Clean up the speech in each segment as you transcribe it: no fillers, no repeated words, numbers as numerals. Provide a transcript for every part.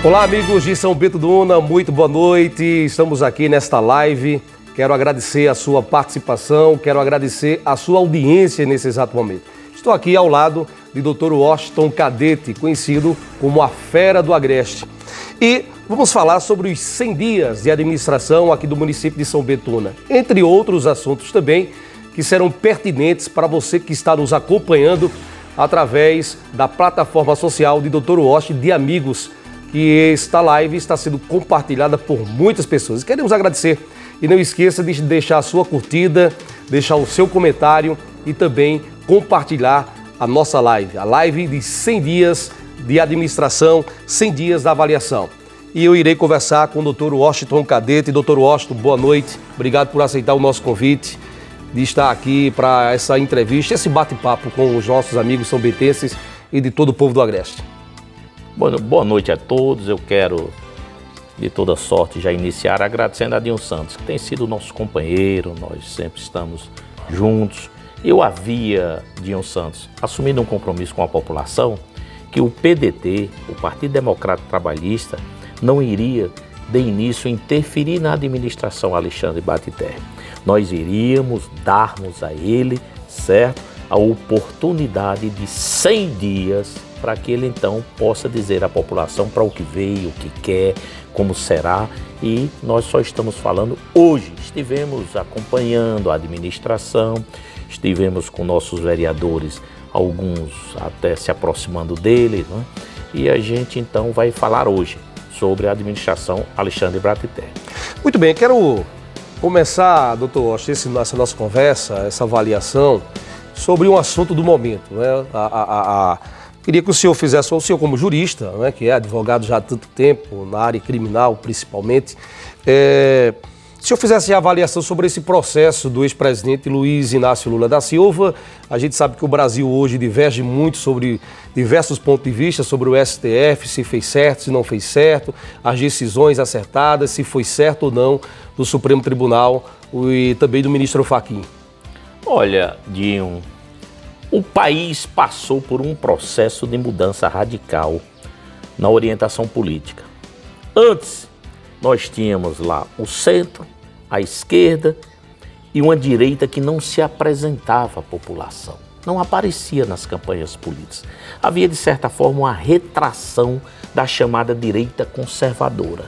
Olá, amigos de São Bento do Una, muito boa noite. Estamos aqui nesta live. Quero agradecer a sua participação, quero agradecer a sua audiência nesse exato momento. Estou aqui ao lado de Dr. Washington Cadete, conhecido como a Fera do Agreste. E vamos falar sobre os 100 dias de administração aqui do município de São Bento do Una, entre outros assuntos também que serão pertinentes para você que está nos acompanhando através da plataforma social de Dr. Washington de Amigos, que esta live está sendo compartilhada por muitas pessoas. Queremos agradecer e não esqueça de deixar a sua curtida, deixar o seu comentário e também compartilhar a nossa live, a live de 100 dias de administração, 100 dias da avaliação. E eu irei conversar com o Dr. Washington Cadete. Dr. Washington, boa noite, obrigado por aceitar o nosso convite de estar aqui para essa entrevista, esse bate-papo com os nossos amigos são-bentenses e de todo o povo do Agreste. Boa noite a todos. Eu quero, de toda sorte, já iniciar agradecendo a Dinho Santos, que tem sido nosso companheiro, nós sempre estamos juntos. Eu havia, Dinho Santos, assumido um compromisso com a população que o PDT, o Partido Democrático Trabalhista, não iria, de início, interferir na administração Alexandre Batiterre. Nós iríamos darmos a ele, certo, a oportunidade de 100 dias para que ele então possa dizer à população para o que veio, o que quer, como será, e nós só estamos falando hoje. Estivemos acompanhando a administração, estivemos com nossos vereadores, alguns até se aproximando dele, né? E a gente então vai falar hoje sobre a administração Alexandre Batiterre. Muito bem, quero começar, doutor Washington, essa nossa conversa, essa avaliação sobre um assunto do momento, né? Queria que o senhor fizesse, o senhor como jurista, né, que é advogado já há tanto tempo, na área criminal principalmente, o senhor fizesse a avaliação sobre esse processo do ex-presidente Luiz Inácio Lula da Silva. A gente sabe que o Brasil hoje diverge muito sobre diversos pontos de vista, sobre o STF, se fez certo, se não fez certo, as decisões acertadas, se foi certo ou não do Supremo Tribunal e também do ministro Fachin. Olha, Dinho, o país passou por um processo de mudança radical na orientação política. Antes, nós tínhamos lá o centro, a esquerda e uma direita que não se apresentava à população, não aparecia nas campanhas políticas. Havia, de certa forma, uma retração da chamada direita conservadora,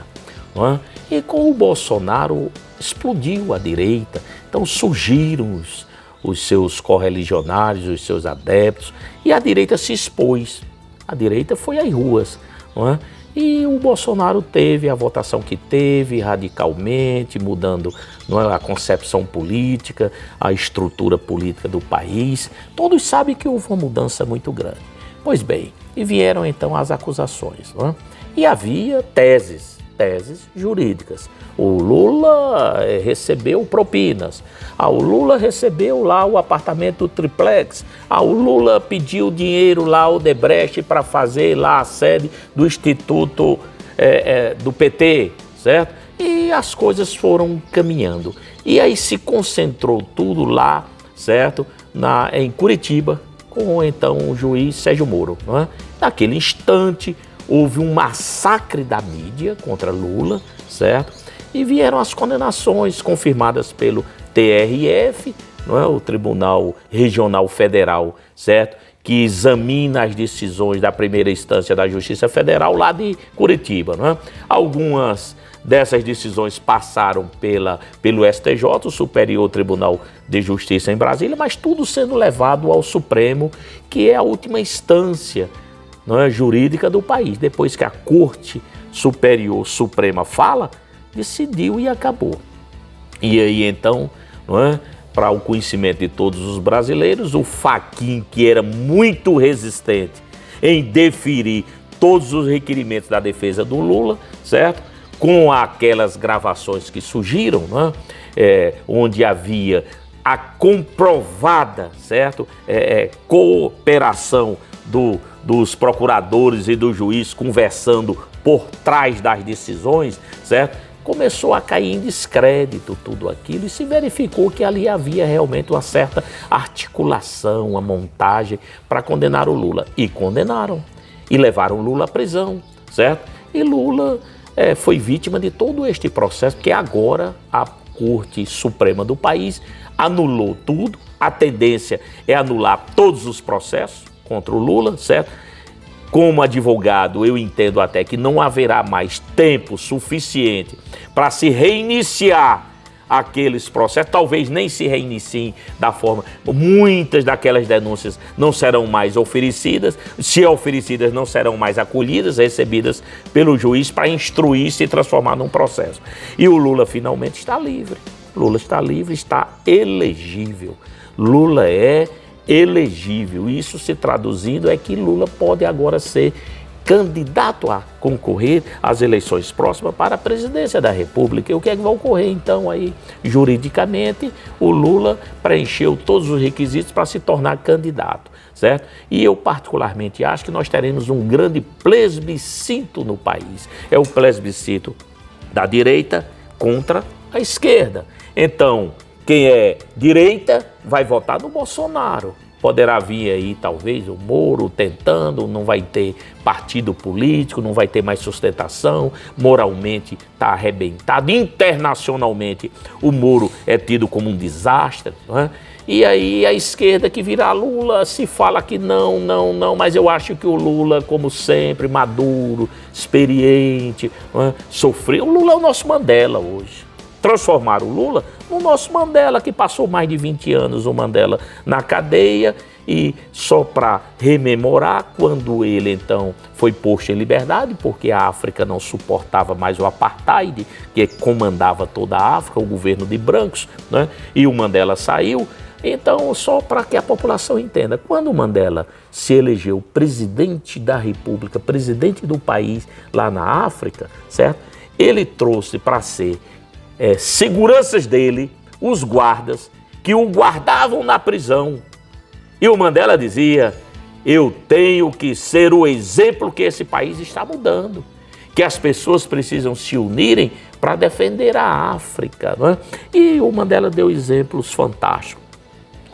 não é? E com o Bolsonaro explodiu a direita, então surgiram os seus correligionários, os seus adeptos, e a direita se expôs. A direita foi às ruas, não é? E o Bolsonaro teve a votação que teve, radicalmente, mudando, não é, a concepção política, a estrutura política do país. Todos sabem que houve uma mudança muito grande. Pois bem, e vieram então as acusações, não é? E havia teses jurídicas. O Lula recebeu propinas, o Lula recebeu lá o apartamento triplex, o Lula pediu dinheiro lá ao Odebrecht para fazer lá a sede do Instituto do PT, certo? E as coisas foram caminhando. E aí se concentrou tudo lá, certo? Em Curitiba, com então o juiz Sérgio Moro, não é? Naquele instante, houve um massacre da mídia contra Lula, certo? E vieram as condenações confirmadas pelo TRF, não é? O Tribunal Regional Federal, certo? Que examina as decisões da primeira instância da Justiça Federal lá de Curitiba, não é? Algumas dessas decisões passaram pelo STJ, o Superior Tribunal de Justiça em Brasília, mas tudo sendo levado ao Supremo, que é a última instância, não é, jurídica do país. Depois que a Corte Superior Suprema fala, decidiu e acabou. E aí então, não é, para o conhecimento de todos os brasileiros, o Fachin, que era muito resistente em deferir todos os requerimentos da defesa do Lula, certo? Com aquelas gravações que surgiram, não é? Onde havia a comprovada, certo? Cooperação dos procuradores e do juiz conversando por trás das decisões, certo? Começou a cair em descrédito tudo aquilo e se verificou que ali havia realmente uma certa articulação, uma montagem para condenar o Lula. E condenaram. E levaram o Lula à prisão, certo? E Lula foi vítima de todo este processo, porque agora a Corte Suprema do país anulou tudo. A tendência é anular todos os processos contra o Lula, certo? Como advogado, eu entendo até que não haverá mais tempo suficiente para se reiniciar aqueles processos, talvez nem se reiniciem da forma, muitas daquelas denúncias não serão mais oferecidas, se oferecidas não serão mais acolhidas, recebidas pelo juiz para instruir-se e transformar num processo. E o Lula finalmente está livre. Lula está livre, está elegível. Lula é elegível. Isso se traduzindo é que Lula pode agora ser candidato a concorrer às eleições próximas para a presidência da República. E o que é que vai ocorrer então aí? Juridicamente, o Lula preencheu todos os requisitos para se tornar candidato, certo? E eu particularmente acho que nós teremos um grande plebiscito no país. É o plebiscito da direita contra a esquerda. Então, quem é direita vai votar no Bolsonaro. Poderá vir aí, talvez, o Moro tentando, não vai ter partido político, não vai ter mais sustentação, moralmente está arrebentado, internacionalmente o Moro é tido como um desastre, não é? E aí a esquerda que virá Lula se fala que não, mas eu acho que o Lula, como sempre, maduro, experiente, não é? Sofreu. O Lula é o nosso Mandela hoje. Transformaram o Lula no nosso Mandela, que passou mais de 20 anos o Mandela na cadeia, e só para rememorar, quando ele então foi posto em liberdade, porque a África não suportava mais o apartheid, que comandava toda a África, o governo de brancos, né? E o Mandela saiu. Então, só para que a população entenda, quando o Mandela se elegeu presidente da República, presidente do país lá na África, certo? Ele trouxe para ser seguranças dele, os guardas que o guardavam na prisão. E o Mandela dizia: eu tenho que ser o exemplo que esse país está mudando, que as pessoas precisam se unirem para defender a África, não é? E o Mandela deu exemplos fantásticos.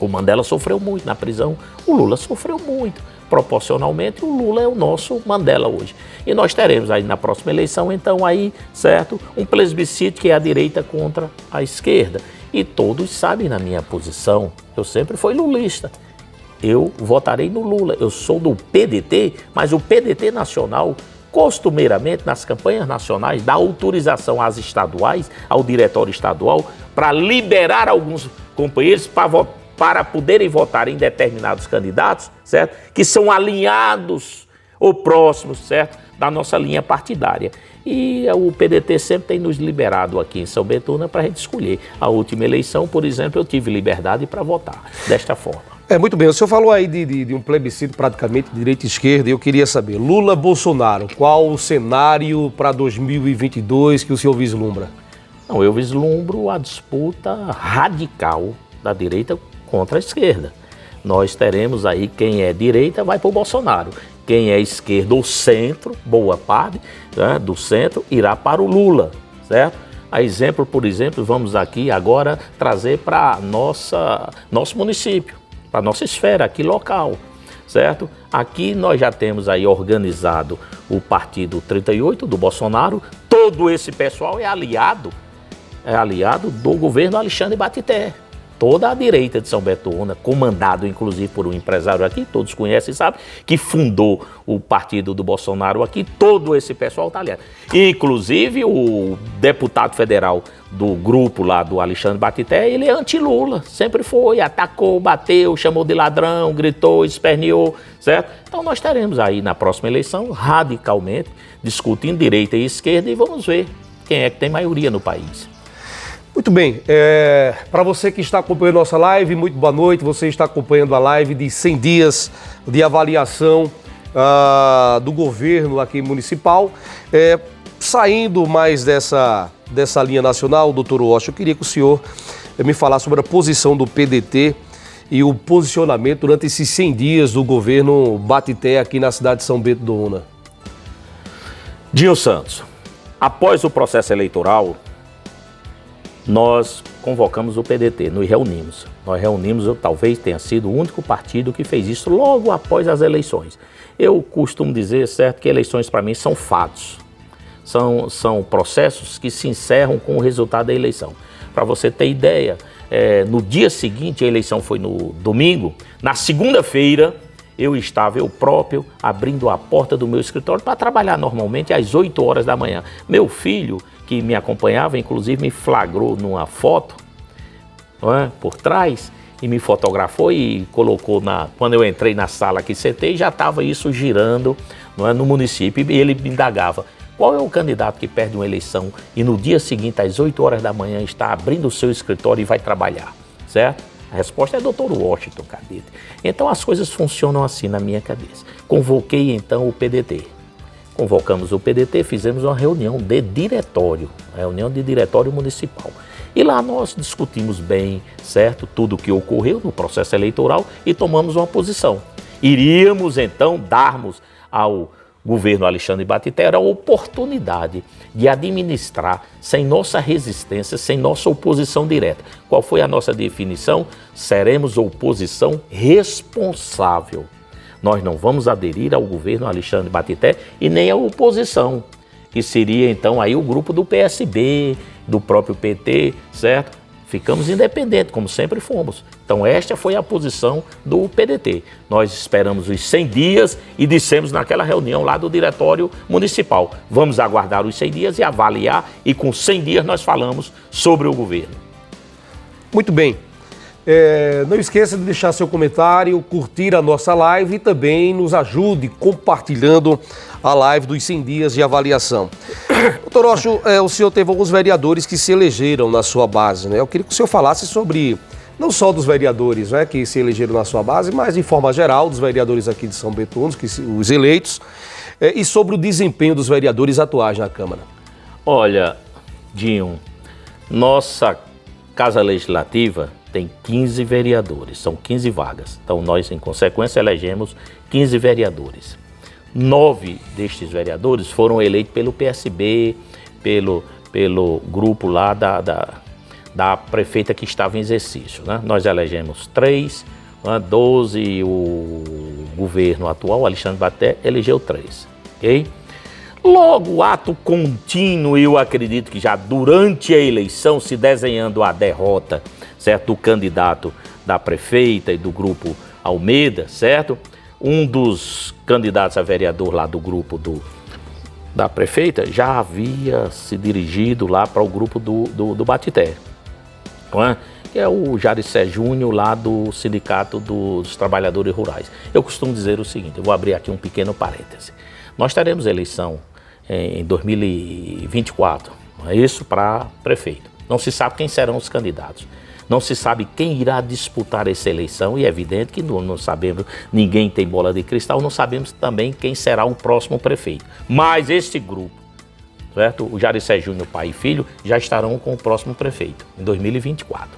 O Mandela sofreu muito na prisão, o Lula sofreu muito. Proporcionalmente, o Lula é o nosso Mandela hoje. E nós teremos aí na próxima eleição, então aí, certo, um plebiscito que é a direita contra a esquerda. E todos sabem na minha posição, eu sempre fui lulista. Eu votarei no Lula, eu sou do PDT, mas o PDT nacional, costumeiramente nas campanhas nacionais, dá autorização às estaduais, ao diretório estadual, para liberar alguns companheiros para poderem votar em determinados candidatos, certo? Que são alinhados ou próximos, certo? Da nossa linha partidária. E o PDT sempre tem nos liberado aqui em São Betuna para a gente escolher. A última eleição, por exemplo, eu tive liberdade para votar desta forma. Muito bem, o senhor falou aí de um plebiscito praticamente de direita e esquerda, e eu queria saber, Lula-Bolsonaro, qual o cenário para 2022 que o senhor vislumbra? Não, eu vislumbro a disputa radical da direita contra a esquerda. Nós teremos aí quem é direita vai para o Bolsonaro, quem é esquerda ou centro, boa parte, né, do centro, irá para o Lula, certo? A exemplo, por exemplo, vamos aqui agora trazer para nosso município, para nossa esfera aqui local, certo? Aqui nós já temos aí organizado o Partido 38 do Bolsonaro, todo esse pessoal é aliado do governo Alexandre Batité. Toda a direita de São Betuna, comandado inclusive por um empresário aqui, todos conhecem e sabem, que fundou o partido do Bolsonaro aqui, todo esse pessoal está aliado. Inclusive o deputado federal do grupo lá do Alexandre Batité, ele é anti-Lula, sempre foi, atacou, bateu, chamou de ladrão, gritou, esperneou, certo? Então nós teremos aí na próxima eleição, radicalmente, discutindo direita e esquerda e vamos ver quem é que tem maioria no país. Muito bem, para você que está acompanhando nossa live, muito boa noite. Você está acompanhando a live de 100 dias de avaliação do governo aqui municipal. Saindo mais dessa linha nacional, doutor Washington, eu queria que o senhor me falasse sobre a posição do PDT e o posicionamento durante esses 100 dias do governo Batité aqui na cidade de São Bento do Una. Dinho Santos, após o processo eleitoral, nós convocamos o PDT, nos reunimos. Nós reunimos, talvez tenha sido o único partido que fez isso logo após as eleições. Eu costumo dizer, certo, que eleições para mim são fatos. são processos que se encerram com o resultado da eleição. Para você ter ideia, no dia seguinte, a eleição foi no domingo, na segunda-feira, eu próprio, abrindo a porta do meu escritório para trabalhar normalmente às 8 horas da manhã. Meu filho, que me acompanhava, inclusive me flagrou numa foto, não é, por trás, e me fotografou e colocou quando eu entrei na sala que sentei, já estava isso girando, não é, no município, e ele me indagava: qual é o candidato que perde uma eleição e no dia seguinte, às 8 horas da manhã, está abrindo o seu escritório e vai trabalhar, certo? A resposta é Dr. Washington Cadete. Então as coisas funcionam assim na minha cabeça. Convoquei então o PDT. Convocamos o PDT, fizemos uma reunião de diretório municipal. E lá nós discutimos bem, certo, tudo o que ocorreu no processo eleitoral e tomamos uma posição. Iríamos então darmos ao governo Alexandre Batité a oportunidade de administrar sem nossa resistência, sem nossa oposição direta. Qual foi a nossa definição? Seremos oposição responsável. Nós não vamos aderir ao governo Alexandre Batité e nem à oposição, que seria então aí o grupo do PSB, do próprio PT, certo? Ficamos independentes, como sempre fomos. Então esta foi a posição do PDT. Nós esperamos os 100 dias e dissemos naquela reunião lá do diretório municipal: vamos aguardar os 100 dias e avaliar, e com 100 dias nós falamos sobre o governo. Muito bem. Não esqueça de deixar seu comentário, curtir a nossa live e também nos ajude compartilhando a live dos 100 dias de avaliação. Doutor Ocho, o senhor teve alguns vereadores que se elegeram na sua base, né? Eu queria que o senhor falasse sobre, não só dos vereadores, né, que se elegeram na sua base, mas de forma geral, dos vereadores aqui de São Bento, os eleitos, e sobre o desempenho dos vereadores atuais na Câmara. Olha, Dinho, nossa Casa Legislativa tem 15 vereadores, são 15 vagas. Então nós, em consequência, elegemos 15 vereadores. 9 destes vereadores foram eleitos pelo PSB, pelo grupo lá da prefeita que estava em exercício, né? Nós elegemos 3, 12, o governo atual, Alexandre Batté, elegeu 3, ok? Logo, ato contínuo, eu acredito que já durante a eleição, se desenhando a derrota, certo, do candidato da prefeita e do grupo Almeida, certo? Um dos candidatos a vereador lá do grupo da prefeita já havia se dirigido lá para o grupo do Batité, não é? Que é o Jaricé Júnior lá do Sindicato dos Trabalhadores Rurais. Eu costumo dizer o seguinte, eu vou abrir aqui um pequeno parêntese. Nós teremos eleição em 2024, não é isso, para prefeito. Não se sabe quem serão os candidatos. Não se sabe quem irá disputar essa eleição e é evidente que não sabemos, ninguém tem bola de cristal, não sabemos também quem será o próximo prefeito. Mas este grupo, certo? O Jaricé Júnior, pai e filho, já estarão com o próximo prefeito em 2024.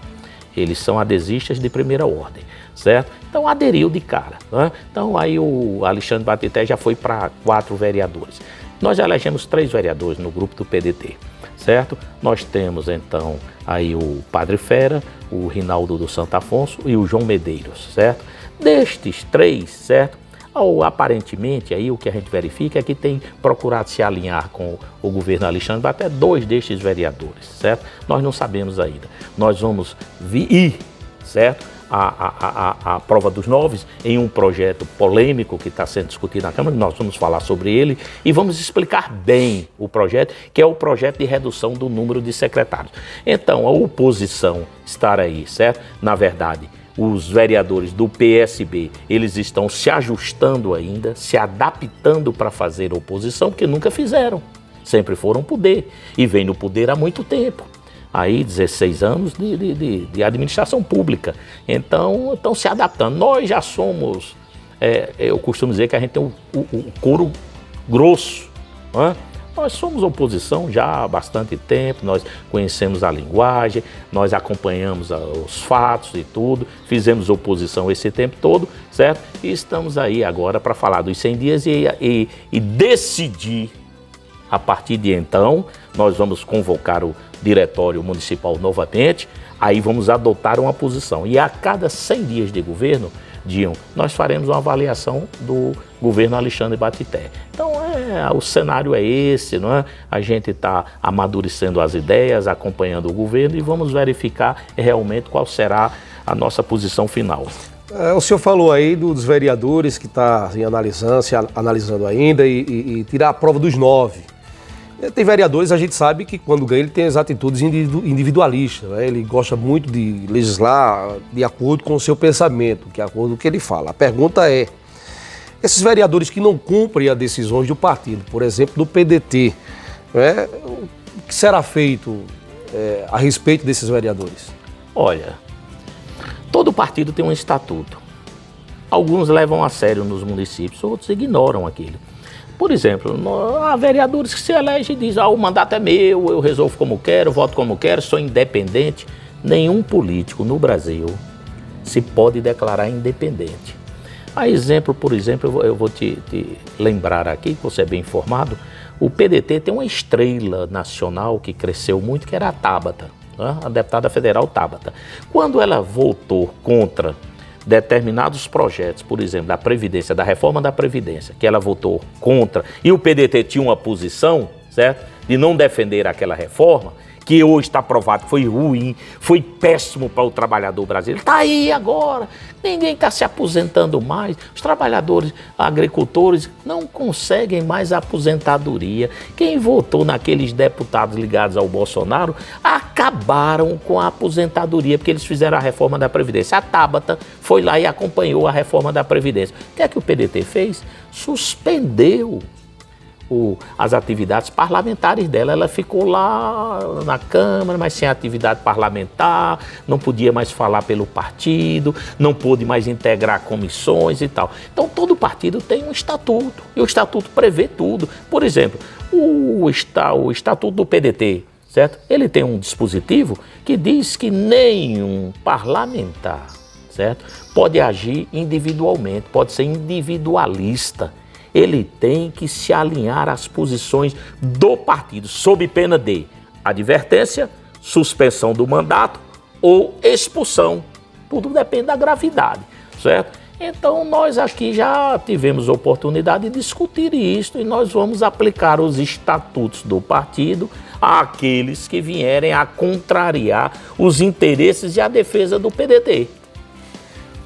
Eles são adesistas de primeira ordem, certo? Então aderiu de cara, né? Então aí o Alexandre Batité já foi para 4 vereadores. Nós elegemos 3 vereadores no grupo do PDT, certo? Nós temos então aí o Padre Fera, o Rinaldo do Santo Afonso e o João Medeiros, certo? Destes 3, certo? Aparentemente aí o que a gente verifica é que tem procurado se alinhar com o governo Alexandre Batté 2 destes vereadores, certo? Nós não sabemos ainda. Nós vamos ir, certo? A prova dos 9 em um projeto polêmico que está sendo discutido na Câmara, nós vamos falar sobre ele e vamos explicar bem o projeto, que é o projeto de redução do número de secretários. Então, a oposição estar aí, certo? Na verdade, os vereadores do PSB, eles estão se ajustando ainda, se adaptando para fazer oposição, porque nunca fizeram, sempre foram poder e vem no poder há muito tempo. Aí 16 anos de administração pública, então estão se adaptando. Nós já somos, eu costumo dizer que a gente tem o couro grosso, né? Nós somos oposição já há bastante tempo, nós conhecemos a linguagem, nós acompanhamos os fatos e tudo, fizemos oposição esse tempo todo, certo? E estamos aí agora para falar dos 100 dias e decidir. A partir de então, nós vamos convocar o diretório municipal novamente, aí vamos adotar uma posição. E a cada 100 dias de governo, Dinho, nós faremos uma avaliação do governo Alexandre Batité. Então O cenário é esse, não é? A gente está amadurecendo as ideias, acompanhando o governo e vamos verificar realmente qual será a nossa posição final. O senhor falou aí dos vereadores que está analisando ainda e tirar a prova dos 9. Tem vereadores, a gente sabe que quando ganha ele tem as atitudes individualistas, né? Ele gosta muito de legislar de acordo com o seu pensamento, de acordo com o que ele fala. A pergunta é, esses vereadores que não cumprem as decisões do partido, por exemplo, do PDT, né? O que será feito a respeito desses vereadores? Olha, todo partido tem um estatuto. Alguns levam a sério nos municípios, outros ignoram aquilo. Por exemplo, há vereadores que se elegem e dizem, o mandato é meu, eu resolvo como quero, voto como quero, sou independente. Nenhum político no Brasil se pode declarar independente. A exemplo, por exemplo, eu vou te lembrar aqui, que você é bem informado, o PDT tem uma estrela nacional que cresceu muito, que era a Tabata, né? A deputada federal Tabata. Quando ela votou contra determinados projetos, por exemplo, da Previdência, da reforma da Previdência, que ela votou contra, e o PDT tinha uma posição, certo, de não defender aquela reforma, que hoje está provado que foi ruim, foi péssimo para o trabalhador brasileiro. Está aí agora, ninguém está se aposentando mais, os trabalhadores agricultores não conseguem mais aposentadoria. Quem votou naqueles deputados ligados ao Bolsonaro acabaram com a aposentadoria, porque eles fizeram a reforma da Previdência. A Tabata foi lá e acompanhou a reforma da Previdência. O que é que o PDT fez? Suspendeu as atividades parlamentares dela. Ela ficou lá na Câmara, mas sem atividade parlamentar, não podia mais falar pelo partido, não pôde mais integrar comissões e tal. Então todo partido tem um estatuto, e o estatuto prevê tudo. Por exemplo, o estatuto do PDT, certo? Ele tem um dispositivo que diz que nenhum parlamentar, certo, pode agir individualmente, pode ser individualista. Ele tem que se alinhar às posições do partido, sob pena de advertência, suspensão do mandato ou expulsão. Tudo depende da gravidade, certo? Então, nós aqui já tivemos oportunidade de discutir isso e nós vamos aplicar os estatutos do partido àqueles que vierem a contrariar os interesses e a defesa do PDT.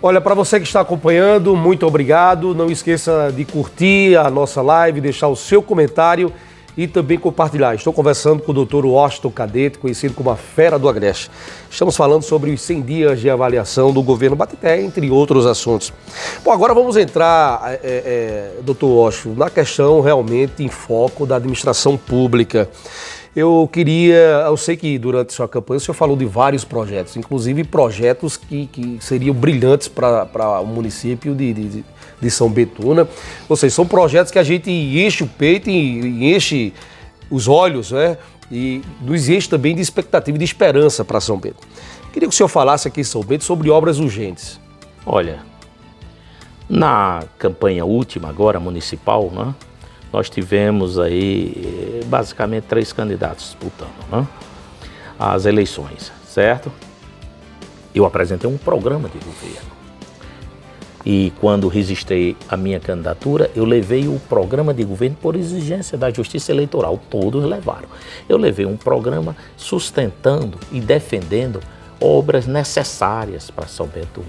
Olha, para você que está acompanhando, muito obrigado. Não esqueça de curtir a nossa live, deixar o seu comentário e também compartilhar. Estou conversando com o Dr. Washington Cadete, conhecido como a Fera do Agreste. Estamos falando sobre os 100 dias de avaliação do governo Bateté, entre outros assuntos. Bom, agora vamos entrar, Dr. Washington, na questão realmente em foco da administração pública. Eu sei que durante sua campanha o senhor falou de vários projetos, inclusive projetos que seriam brilhantes para o município de São Bento. Ou seja, são projetos que a gente enche o peito e enche os olhos, né? E nos enche também de expectativa e de esperança para São Bento. Queria que o senhor falasse aqui em São Bento sobre obras urgentes. Olha, na campanha última agora, municipal, né? Nós tivemos aí basicamente 3 candidatos disputando, né, as eleições, certo? Eu apresentei um programa de governo e quando registrei a minha candidatura, eu levei o programa de governo por exigência da Justiça Eleitoral, todos levaram. Eu levei um programa sustentando e defendendo obras necessárias para São Bento.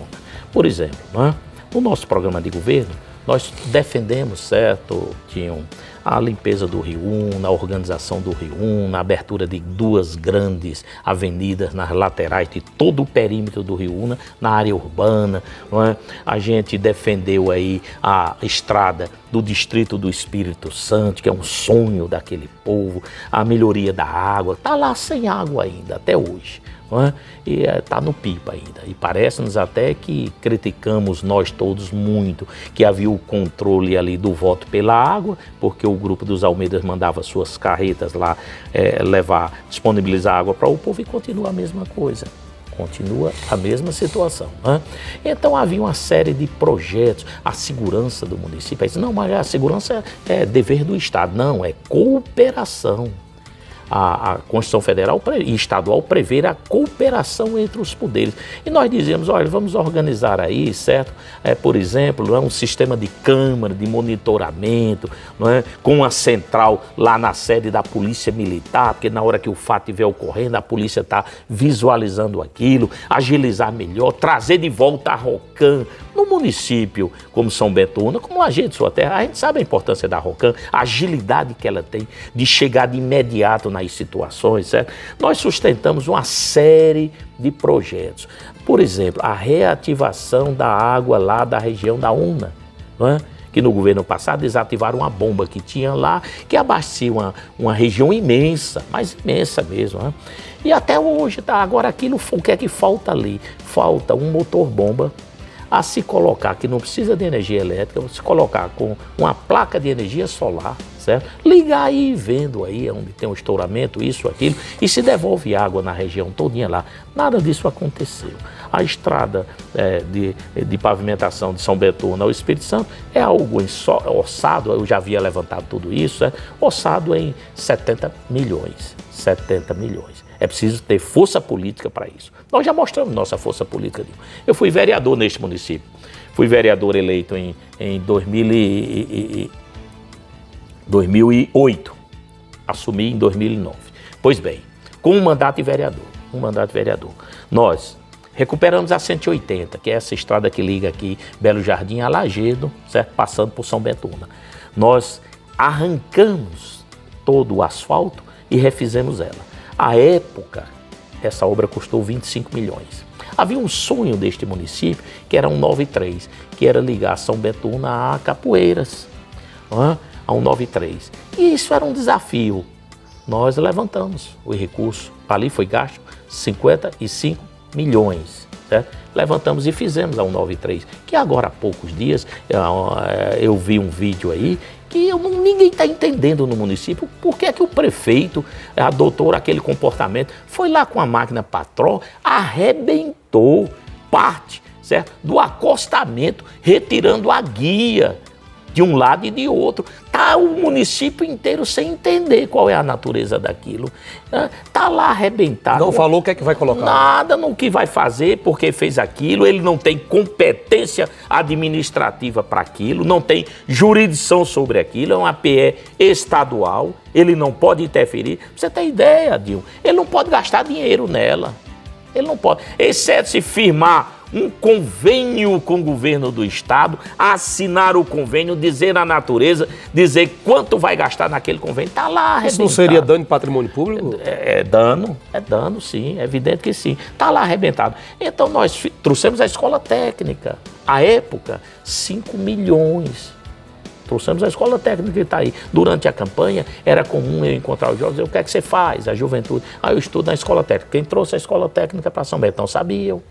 Por exemplo, né, no nosso programa de governo, nós defendemos, certo, tinham a limpeza do Rio Una, a organização do Rio Una, a abertura de 2 grandes avenidas nas laterais de todo o perímetro do Rio Una, na área urbana, não é? A gente defendeu aí a estrada do Distrito do Espírito Santo, que é um sonho daquele povo, a melhoria da água, está lá sem água ainda, até hoje. Não é? E está no pipa ainda. E parece-nos até que criticamos nós todos muito que havia o controle ali do voto pela água, porque o grupo dos Almeidas mandava suas carretas lá disponibilizar água para o povo e continua a mesma coisa. Continua a mesma situação. Né? Então havia uma série de projetos, a segurança do município. Aí, não, mas a segurança é dever do Estado. Não, é cooperação. a Constituição Federal e Estadual prevê a cooperação entre os poderes. E nós dizemos, olha, vamos organizar aí, certo? Por exemplo, um sistema de câmara, de monitoramento, não é? Com uma central lá na sede da Polícia Militar, porque na hora que o fato estiver ocorrendo, a polícia está visualizando aquilo, agilizar melhor, trazer de volta a ROCAM no município como São Betuna, como agente de sua terra. A gente sabe a importância da ROCAM, a agilidade que ela tem de chegar de imediato nas situações, certo? Nós sustentamos uma série de projetos. Por exemplo, a reativação da água lá da região da UNA, não é? Que no governo passado desativaram uma bomba que tinha lá, que abastecia uma região imensa, mas imensa mesmo, né? E até hoje, tá? Agora aquilo, o que é que falta ali? Falta um motor-bomba a se colocar, que não precisa de energia elétrica, se colocar com uma placa de energia solar, certo? Ligar aí, vendo aí onde tem um estouramento, isso, aquilo, e se devolve água na região todinha lá. Nada disso aconteceu. A estrada de pavimentação de São Betuna ao Espírito Santo é algo orçado, eu já havia levantado tudo isso, orçado em 70 milhões. 70 milhões. É preciso ter força política para isso. Nós já mostramos nossa força política. Eu fui vereador neste município. Fui vereador eleito em 2008. Assumi em 2009. Pois bem, com um mandato de vereador. Nós recuperamos a 180, que é essa estrada que liga aqui Belo Jardim a Lagedo, certo? Passando por São Betuna. Nós arrancamos todo o asfalto e refizemos ela. À época, essa obra custou 25 milhões. Havia um sonho deste município, que era 193, que era ligar São Betuna a Capoeiras, a 193. E isso era um desafio. Nós levantamos o recurso. Ali foi gasto 55 milhões. Certo? Levantamos e fizemos a 193, que agora há poucos dias eu vi um vídeo aí que ninguém está entendendo no município por que é que o prefeito adotou aquele comportamento. Foi lá com a máquina patrol, arrebentou parte, certo, do acostamento, retirando a guia de um lado e de outro. Está o município inteiro sem entender qual é a natureza daquilo. Está lá arrebentado. Não falou o que é que vai colocar? Nada no que vai fazer, porque fez aquilo. Ele não tem competência administrativa para aquilo, não tem jurisdição sobre aquilo, é uma PE estadual, ele não pode interferir. Você tem ideia, Dilma? Ele não pode gastar dinheiro nela. Ele não pode, exceto se firmar um convênio com o governo do estado, assinar o convênio, dizer a natureza, dizer quanto vai gastar naquele convênio, está lá arrebentado. Isso não seria dano de patrimônio público? É dano sim, é evidente que sim, está lá arrebentado. Então nós trouxemos a escola técnica, à época, 5 milhões. Trouxemos a escola técnica que está aí. Durante a campanha, era comum eu encontrar os jovens, o que é que você faz? A juventude. Eu estudo na escola técnica. Quem trouxe a escola técnica para São Betão sabia eu.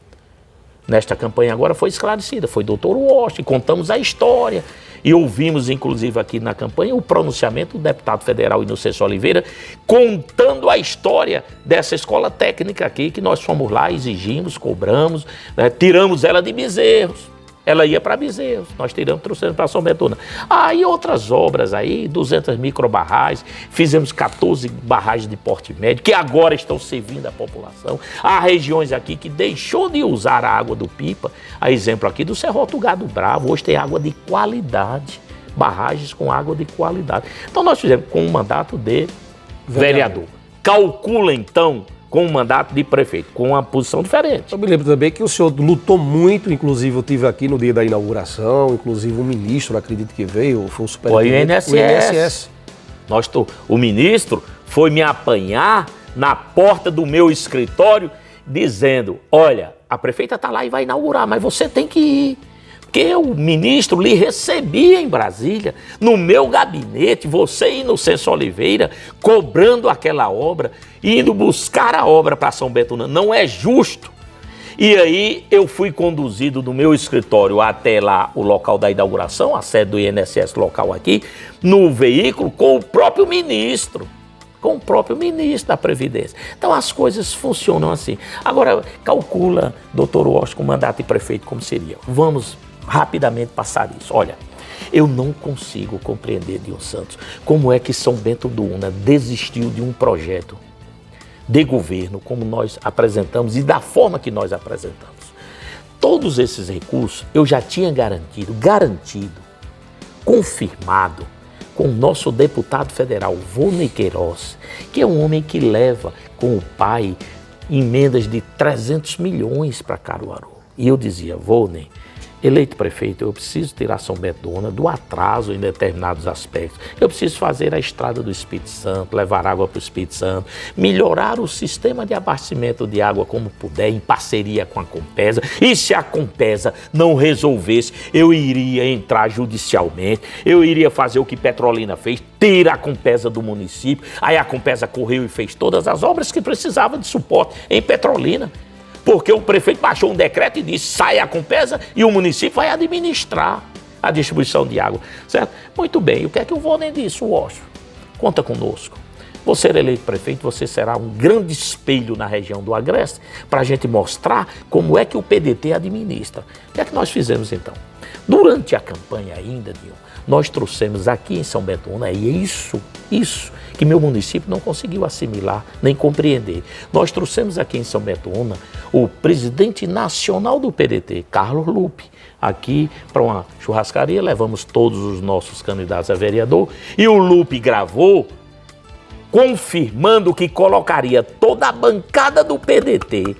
Nesta campanha agora foi esclarecida, foi Dr. Washington, contamos a história e ouvimos inclusive aqui na campanha o pronunciamento do deputado federal Inocêncio Oliveira contando a história dessa escola técnica aqui que nós fomos lá, exigimos, cobramos, né, tiramos ela de Bezerros. Ela ia para Bezerros, nós trouxemos para São Betuna. E outras obras aí, 200 microbarragens, fizemos 14 barragens de porte médio, que agora estão servindo a população. Há regiões aqui que deixou de usar a água do Pipa, a exemplo aqui do Serroto Gado Bravo, hoje tem água de qualidade, barragens com água de qualidade. Então nós fizemos com um mandato de vereador. Calcula então com um mandato de prefeito, com uma posição diferente. Eu me lembro também que o senhor lutou muito, inclusive eu estive aqui no dia da inauguração, inclusive o ministro, acredito que veio, foi o superintendente. O INSS. O ministro foi me apanhar na porta do meu escritório, dizendo, olha, a prefeita está lá e vai inaugurar, mas você tem que ir. Porque o ministro lhe recebia em Brasília, no meu gabinete, você e Inocêncio Oliveira, cobrando aquela obra, indo buscar a obra para São Betuna. Não é justo. E aí eu fui conduzido do meu escritório até lá, o local da inauguração, a sede do INSS local aqui, no veículo com o próprio ministro. Com o próprio ministro da Previdência. Então as coisas funcionam assim. Agora, calcula, doutor Washington, com mandato de prefeito, como seria. Vamos rapidamente passar isso. Olha, Eu não consigo compreender, Dinho Santos, como é que São Bento do Una desistiu de um projeto de governo como nós apresentamos e da forma que nós apresentamos. Todos esses recursos eu já tinha garantido, confirmado com o nosso deputado federal, Volney Queiroz, que é um homem que leva com o pai emendas de 300 milhões para Caruaru. E eu dizia, Volney, eleito prefeito, eu preciso tirar São Bento do Una do atraso em determinados aspectos. Eu preciso fazer a estrada do Espírito Santo, levar água para o Espírito Santo, melhorar o sistema de abastecimento de água como puder, em parceria com a Compesa. E se a Compesa não resolvesse, eu iria entrar judicialmente, eu iria fazer o que Petrolina fez, tirar a Compesa do município. Aí a Compesa correu e fez todas as obras que precisavam de suporte em Petrolina. Porque o prefeito baixou um decreto e disse, sai a Compesa e o município vai administrar a distribuição de água, certo? Muito bem, e o que é que o Volney disse, Washington? Conta conosco. Você ser eleito prefeito, você será um grande espelho na região do Agreste para a gente mostrar como é que o PDT administra. O que é que nós fizemos então? Durante a campanha ainda, Dinho, nós trouxemos aqui em São Bento do Una, e é isso que meu município não conseguiu assimilar nem compreender. Nós trouxemos aqui em São Bento do Una o presidente nacional do PDT, Carlos Lupe, aqui para uma churrascaria, levamos todos os nossos candidatos a vereador e o Lupe gravou confirmando que colocaria toda a bancada do PDT,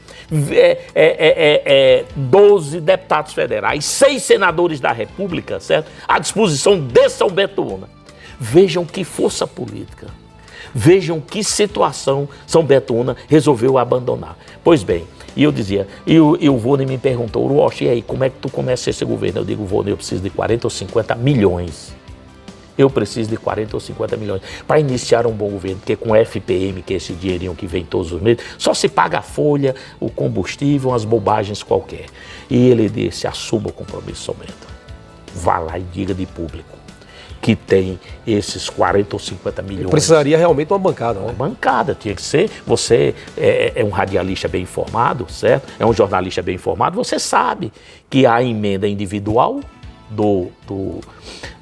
12 deputados federais, 6 senadores da República, certo? À disposição de São Bento do Una. Vejam que força política, vejam que situação São Bento do Una resolveu abandonar. Pois bem, e eu dizia, e o Volney me perguntou, Washington, e aí, como é que tu começa esse governo? Eu digo, Volney, eu preciso de 40 ou 50 milhões. Eu preciso de 40 ou 50 milhões para iniciar um bom governo, porque com FPM, que é esse dinheirinho que vem todos os meses, só se paga a folha, o combustível, umas bobagens qualquer. E ele disse, assuma o compromisso, São Bento. Vá lá e diga de público que tem esses 40 ou 50 milhões. Precisaria realmente uma bancada, né? Uma bancada, tinha que ser. Você é um radialista bem informado, certo? É um jornalista bem informado, você sabe que há emenda individual do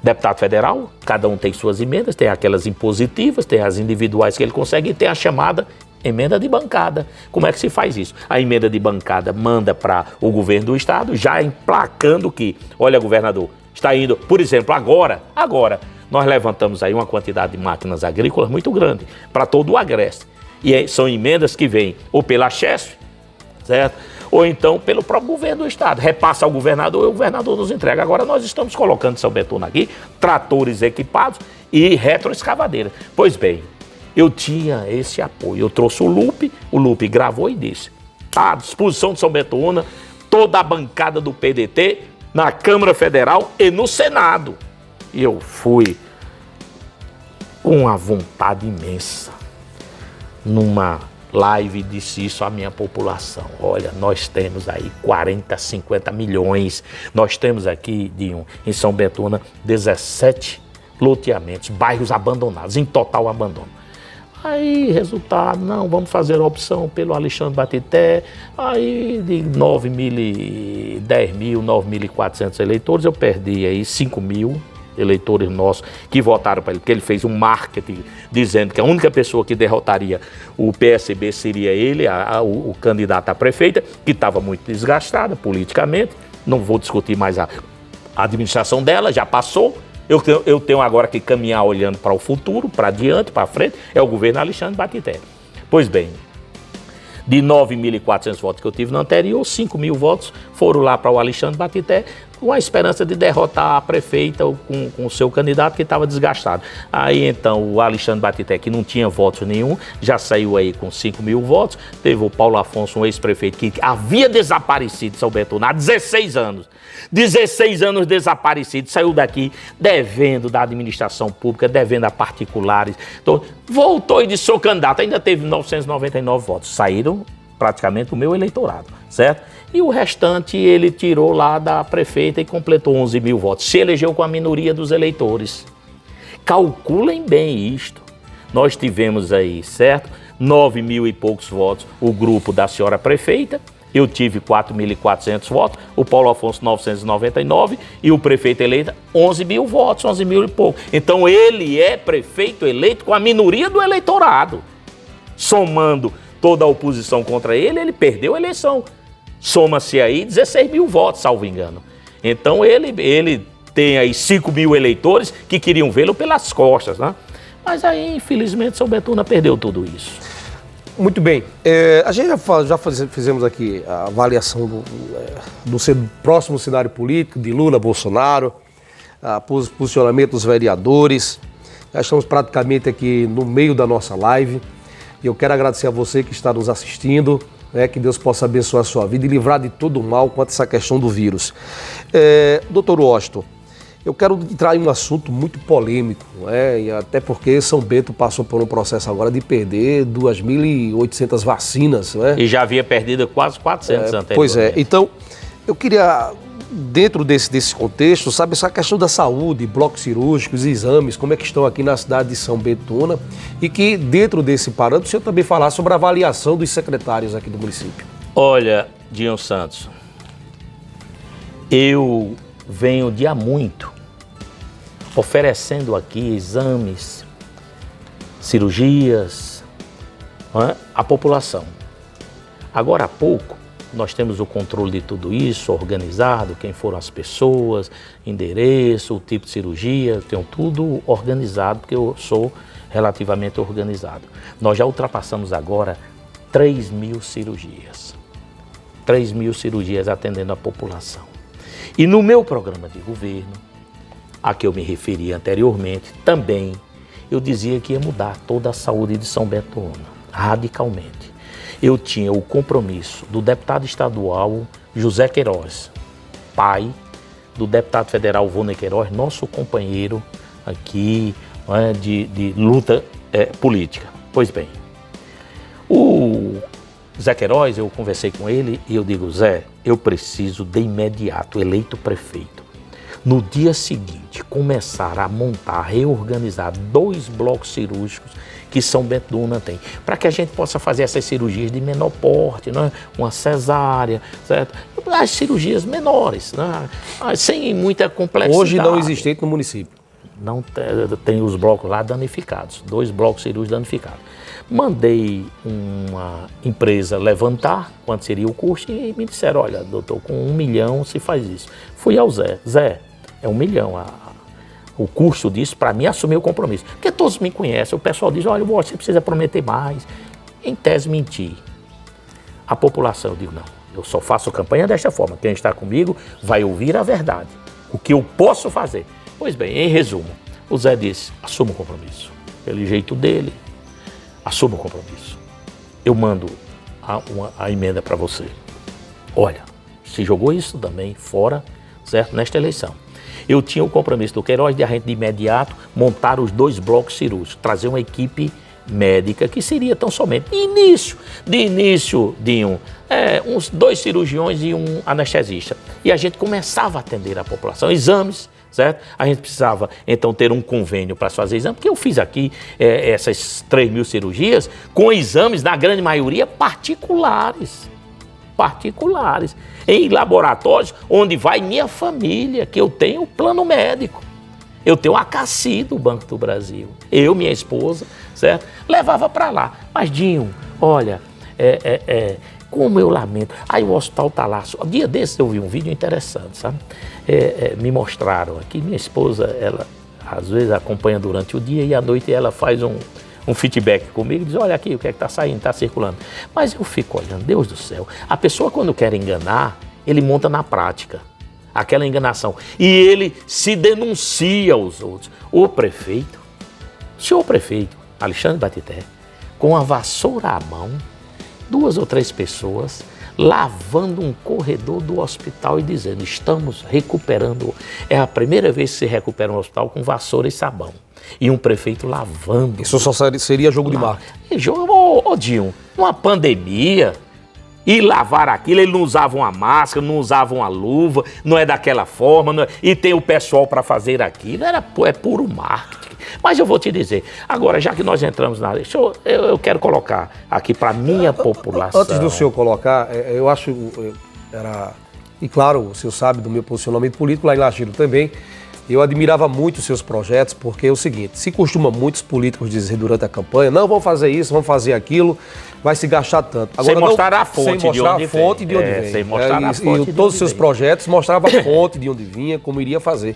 deputado federal, cada um tem suas emendas, tem aquelas impositivas, tem as individuais que ele consegue e tem a chamada emenda de bancada. Como é que se faz isso? A emenda de bancada manda para o governo do estado, já emplacando que, olha, governador, está indo, por exemplo, agora, nós levantamos aí uma quantidade de máquinas agrícolas muito grande para todo o Agreste. E são emendas que vêm ou pela CHESF, certo? Ou então pelo próprio governo do estado. Repassa ao governador e o governador nos entrega. Agora nós estamos colocando em São Bento do Una aqui tratores equipados e retroescavadeira. Pois bem, eu tinha esse apoio. Eu trouxe o Lupe gravou e disse, à disposição de São Bento do Una, toda a bancada do PDT na Câmara Federal e no Senado. E eu fui com uma vontade imensa numa live, disse isso à minha população. Olha, nós temos aí 40, 50 milhões. Nós temos aqui, em São Bento do Una, 17 loteamentos, bairros abandonados, em total abandono. Aí, resultado, não, vamos fazer a opção pelo Alexandre Batité. Aí, de 9 mil e 10 mil, 9.400 eleitores, eu perdi aí 5 mil eleitores nossos que votaram para ele, porque ele fez um marketing dizendo que a única pessoa que derrotaria o PSB seria ele, o candidato à prefeita, que estava muito desgastada politicamente. Não vou discutir mais a administração dela, já passou. Eu tenho agora que caminhar olhando para o futuro, para diante, para frente, é o governo Alexandre Batité. Pois bem, de 9.400 votos que eu tive no anterior, 5 mil votos foram lá para o Alexandre Batité, com a esperança de derrotar a prefeita com o seu candidato que estava desgastado. Aí então o Alexandre Batité, que não tinha votos nenhum, já saiu aí com 5 mil votos. Teve o Paulo Afonso, um ex-prefeito que havia desaparecido de São Bento do Una há 16 anos. 16 anos desaparecido, saiu daqui devendo da administração pública, devendo a particulares. Então, voltou e disse, sou candidato, ainda teve 999 votos. Saíram praticamente o meu eleitorado, certo? E o restante ele tirou lá da prefeita e completou 11 mil votos. Se elegeu com a minoria dos eleitores. Calculem bem isto. Nós tivemos aí, certo? 9 mil e poucos votos, o grupo da senhora prefeita, eu tive 4.400 votos, o Paulo Afonso 999 e o prefeito eleito 11 mil votos, 11 mil e pouco. Então ele é prefeito eleito com a minoria do eleitorado. Somando toda a oposição contra ele, ele perdeu a eleição. Soma-se aí 16 mil votos, salvo engano. Então ele tem aí 5 mil eleitores que queriam vê-lo pelas costas, né? Mas aí, infelizmente, São Betuna perdeu tudo isso. Muito bem. A gente fizemos aqui a avaliação do próximo cenário político de Lula, Bolsonaro, posicionamento dos vereadores. Já estamos praticamente aqui no meio da nossa live. E eu quero agradecer a você que está nos assistindo, que Deus possa abençoar a sua vida e livrar de todo o mal quanto a essa questão do vírus. Doutor Washington, eu quero entrar em um assunto muito polêmico, e até porque São Bento passou por um processo agora de perder 2.800 vacinas. E já havia perdido quase 400 anteriormente. Pois é, então eu queria, dentro desse contexto, sabe, essa questão da saúde, blocos cirúrgicos, exames, como é que estão aqui na cidade de São Betuna, e que dentro desse parâmetro o senhor também falar sobre a avaliação dos secretários aqui do município. Olha, Dinho Santos, eu venho de há muito oferecendo aqui exames, cirurgias, à população. Agora há pouco, nós temos o controle de tudo isso, organizado, quem foram as pessoas, endereço, o tipo de cirurgia, eu tenho tudo organizado, porque eu sou relativamente organizado. Nós já ultrapassamos agora 3.000 cirurgias. 3.000 cirurgias atendendo a população. E no meu programa de governo, a que eu me referi anteriormente, também eu dizia que ia mudar toda a saúde de São Betuna, radicalmente. Eu tinha o compromisso do deputado estadual José Queiroz, pai do deputado federal Vônei Queiroz, nosso companheiro aqui de luta política. Pois bem, o Zé Queiroz, eu conversei com ele e eu digo, Zé, eu preciso de imediato, eleito prefeito, no dia seguinte, começar a montar, reorganizar 2 blocos cirúrgicos que São Betuna tem, para que a gente possa fazer essas cirurgias de menor porte, né? Uma cesárea, certo? As cirurgias menores, né? Sem muita complexidade. Hoje não existente no município. Não tem os blocos lá danificados, 2 blocos cirúrgicos danificados. Mandei uma empresa levantar quanto seria o custo e me disseram, olha, doutor, com 1 milhão se faz isso. Fui ao Zé, é 1 milhão o custo disso para mim assumir o compromisso. Porque todos me conhecem, o pessoal diz, olha, você precisa prometer mais. Em tese, mentir. A população, eu digo, não, eu só faço campanha desta forma. Quem está comigo vai ouvir a verdade, o que eu posso fazer. Pois bem, em resumo, o Zé disse, assuma o compromisso. Pelo jeito dele, assuma o compromisso. Eu mando a emenda para você. Olha, se jogou isso também fora, certo? Nesta eleição. Eu tinha o compromisso do Queiroz de a gente de imediato montar os 2 blocos cirúrgicos, trazer uma equipe médica que seria tão somente de início, Dinho, uns 2 cirurgiões e um anestesista. E a gente começava a atender a população, exames, certo? A gente precisava, então, ter um convênio para fazer exame, porque eu fiz aqui essas 3.000 cirurgias com exames, na grande maioria, particulares, em laboratórios onde vai minha família, que eu tenho plano médico. Eu tenho a CACI do Banco do Brasil. Eu, minha esposa, certo? Levava para lá. Mas, Dinho, olha, como eu lamento. Aí o hospital está lá. Um dia desses eu vi um vídeo interessante, sabe? Me mostraram aqui. Minha esposa, ela às vezes acompanha durante o dia e à noite ela faz um feedback comigo e diz, olha aqui, o que é que está saindo, está circulando. Mas eu fico olhando, Deus do céu, a pessoa quando quer enganar, ele monta na prática aquela enganação. E ele se denuncia aos outros. O senhor prefeito, Alexandre Batité, com a vassoura à mão, 2 ou 3 pessoas lavando um corredor do hospital e dizendo, estamos recuperando. É a primeira vez que se recupera um hospital com vassoura e sabão. E um prefeito lavando. Isso só seria jogo de marketing. Ô Dinho, numa pandemia, e lavar aquilo, ele não usava uma máscara, não usava uma luva, não é daquela forma, e tem o pessoal para fazer aquilo, é puro marketing. Mas eu vou te dizer, agora, já que nós entramos na... Eu quero colocar aqui para a minha população... Antes do senhor colocar, eu acho... E claro, o senhor sabe do meu posicionamento político lá em Lajeado também. Eu admirava muito os seus projetos, porque é o seguinte, se costuma muitos políticos dizer durante a campanha, não, vamos fazer isso, vamos fazer aquilo, vai se gastar tanto. Agora, sem mostrar a fonte sem mostrar de a fonte de onde vem. Sem mostrar a fonte todos os seus projetos mostravam a fonte de onde vinha, como iria fazer.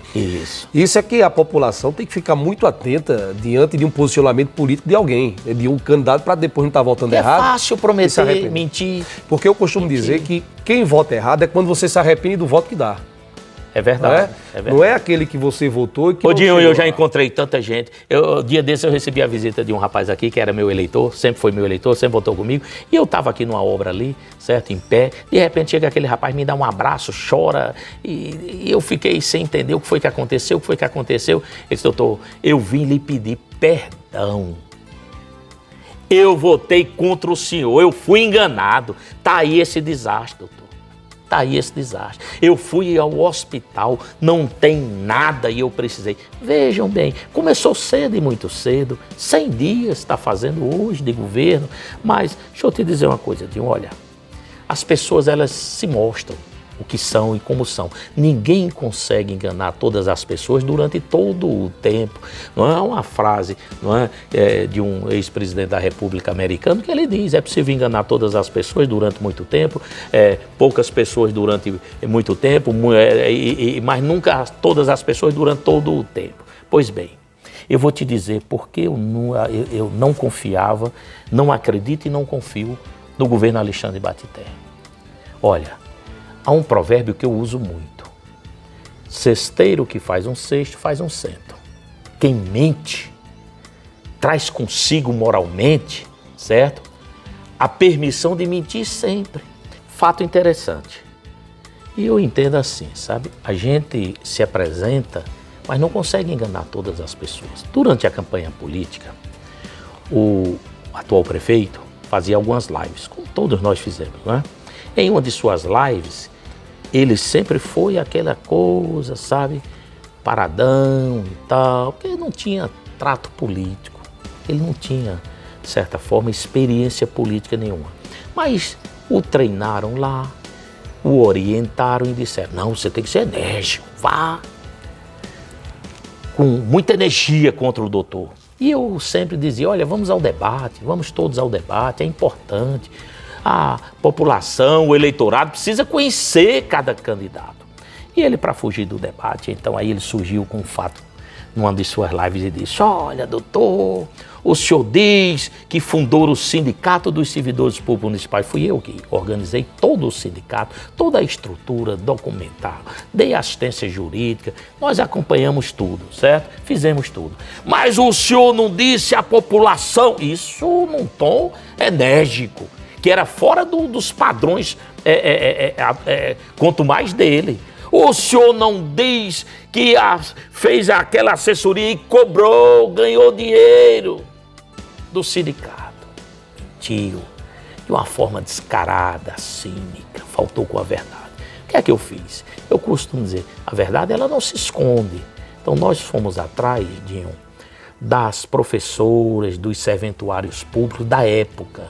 Isso é que a população tem que ficar muito atenta diante de um posicionamento político de alguém, de um candidato, para depois não estar votando errado. É fácil prometer, mentir. Porque eu costumo dizer que quem vota errado é quando você se arrepende do voto que dá. É verdade, Não é aquele que você votou e que... Ô, Dinho, eu já encontrei tanta gente. Dia desse eu recebi a visita de um rapaz aqui que era meu eleitor, sempre foi meu eleitor, sempre votou comigo. E eu estava aqui numa obra ali, certo, em pé. De repente chega aquele rapaz, me dá um abraço, chora. E eu fiquei sem entender o que foi que aconteceu, Ele disse, doutor, eu vim lhe pedir perdão. Eu votei contra o senhor, eu fui enganado. Tá aí esse desastre, doutor. Tá aí esse desastre. Eu fui ao hospital, não tem nada e eu precisei. Vejam bem, começou cedo e muito cedo, 100 dias está fazendo hoje de governo, mas deixa eu te dizer uma coisa, Dinho, olha, as pessoas elas se mostram o que são e como são. Ninguém consegue enganar todas as pessoas durante todo o tempo. Não é uma frase, não é, de um ex-presidente da República Americana que ele diz, é possível enganar todas as pessoas durante muito tempo, poucas pessoas durante muito tempo, mas nunca todas as pessoas durante todo o tempo. Pois bem, eu vou te dizer porque eu não confiava, não acredito e não confio no governo Alexandre Batité. Olha, há um provérbio que eu uso muito. Cesteiro que faz um cesto, faz um cento. Quem mente, traz consigo moralmente, certo? A permissão de mentir sempre. Fato interessante. E eu entendo assim, sabe? A gente se apresenta, mas não consegue enganar todas as pessoas. Durante a campanha política, o atual prefeito fazia algumas lives, como todos nós fizemos, não é? Em uma de suas lives, ele sempre foi aquela coisa, sabe, paradão e tal, porque ele não tinha trato político, ele não tinha, de certa forma, experiência política nenhuma. Mas o treinaram lá, o orientaram e disseram, não, você tem que ser enérgico, vá, com muita energia contra o doutor. E eu sempre dizia, olha, vamos ao debate, vamos todos ao debate, é importante. A população, o eleitorado precisa conhecer cada candidato. E ele, para fugir do debate, então aí ele surgiu com um fato numa de suas lives e disse, olha, doutor, o senhor diz que fundou o Sindicato dos Servidores Públicos Municipais. Fui eu que organizei todo o sindicato, toda a estrutura documental, dei assistência jurídica, nós acompanhamos tudo, certo? Fizemos tudo. Mas o senhor não disse à população, isso num tom enérgico, que era fora dos padrões, quanto mais dele. O senhor não diz que fez aquela assessoria e cobrou, ganhou dinheiro do sindicato. Mentiu, de uma forma descarada, cínica, faltou com a verdade. O que é que eu fiz? Eu costumo dizer, a verdade ela não se esconde. Então nós fomos atrás, Dinho, das professoras, dos serventuários públicos da época,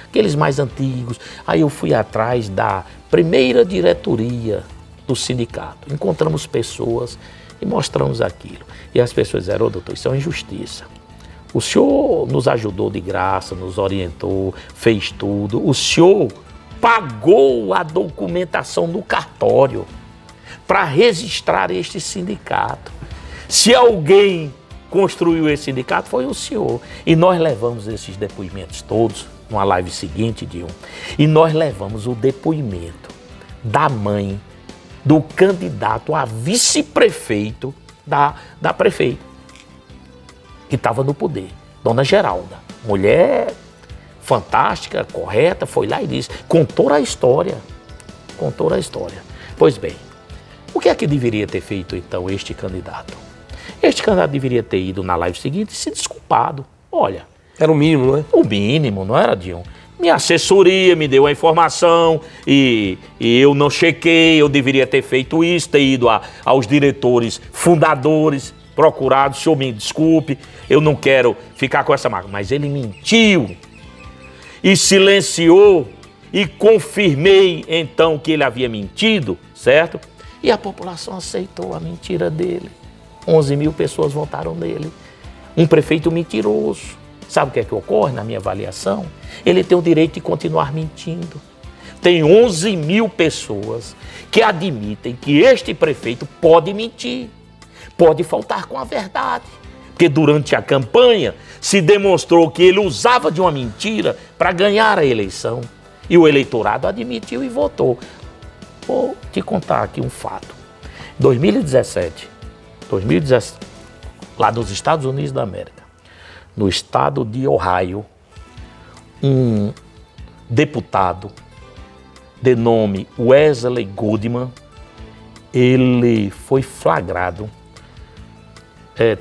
aqueles mais antigos. Aí eu fui atrás da primeira diretoria do sindicato. Encontramos pessoas e mostramos aquilo. E as pessoas disseram, ô doutor, isso é uma injustiça. O senhor nos ajudou de graça, nos orientou, fez tudo. O senhor pagou a documentação no cartório para registrar este sindicato. Se alguém construiu esse sindicato, foi o senhor. E nós levamos esses depoimentos todos, numa live seguinte, Dinho, e nós levamos o depoimento da mãe do candidato a vice-prefeito da prefeita, que estava no poder, Dona Geralda. Mulher fantástica, correta, foi lá e disse, contou a história. Pois bem, o que é que deveria ter feito então este candidato? Este candidato deveria ter ido na live seguinte e se desculpado. Olha... Era o mínimo, não é? O mínimo, não era, Dinho? Minha assessoria me deu a informação e eu não chequei, eu deveria ter feito isso, ter ido aos diretores fundadores. procurado, o senhor me desculpe, eu não quero ficar com essa marca. Mas ele mentiu e silenciou e confirmei então que ele havia mentido, certo? E a população aceitou a mentira dele. 11 mil pessoas votaram nele. Um prefeito mentiroso. Sabe o que é que ocorre na minha avaliação? Ele tem o direito de continuar mentindo. Tem 11 mil pessoas que admitem que este prefeito pode mentir, pode faltar com a verdade. Porque durante a campanha se demonstrou que ele usava de uma mentira para ganhar a eleição. E o eleitorado admitiu e votou. Vou te contar aqui um fato. Em 2017, lá nos Estados Unidos da América, no estado de Ohio, um deputado de nome Wesley Goodman, ele foi flagrado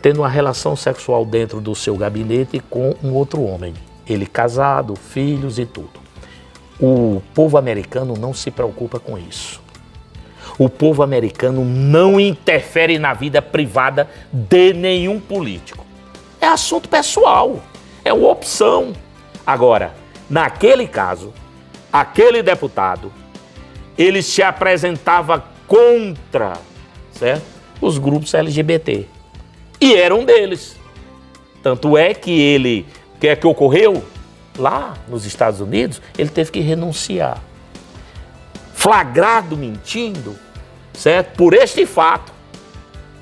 tendo uma relação sexual dentro do seu gabinete com um outro homem. Ele casado, filhos e tudo. O povo americano não se preocupa com isso. O povo americano não interfere na vida privada de nenhum político. É assunto pessoal, é uma opção. Agora, naquele caso, aquele deputado, ele se apresentava contra, certo? Os grupos LGBT. E era um deles. Tanto é que o que é que ocorreu? Lá nos Estados Unidos, ele teve que renunciar. Flagrado mentindo, certo? Por este fato.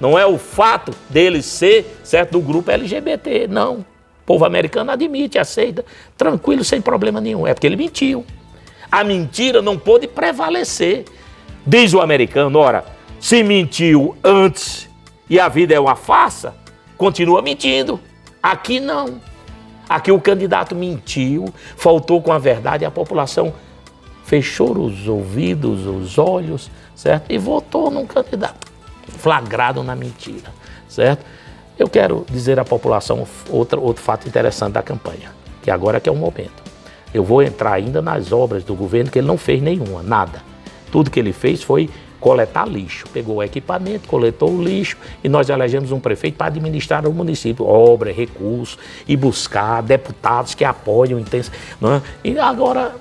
Não é o fato dele ser, certo, do grupo LGBT, não. O povo americano admite, aceita, tranquilo, sem problema nenhum. É porque ele mentiu. A mentira não pôde prevalecer. Diz o americano, ora, se mentiu antes e a vida é uma farsa, continua mentindo. Aqui não. Aqui o candidato mentiu, faltou com a verdade e a população fechou os ouvidos, os olhos, certo? E votou num candidato flagrado na mentira, certo? Eu quero dizer à população outro fato interessante da campanha, que agora que é o momento. Eu vou entrar ainda nas obras do governo, que ele não fez nenhuma, nada. Tudo que ele fez foi coletar lixo. Pegou o equipamento, coletou o lixo e nós elegemos um prefeito para administrar o município. Obra, recursos e buscar deputados que apoiam não é? E agora,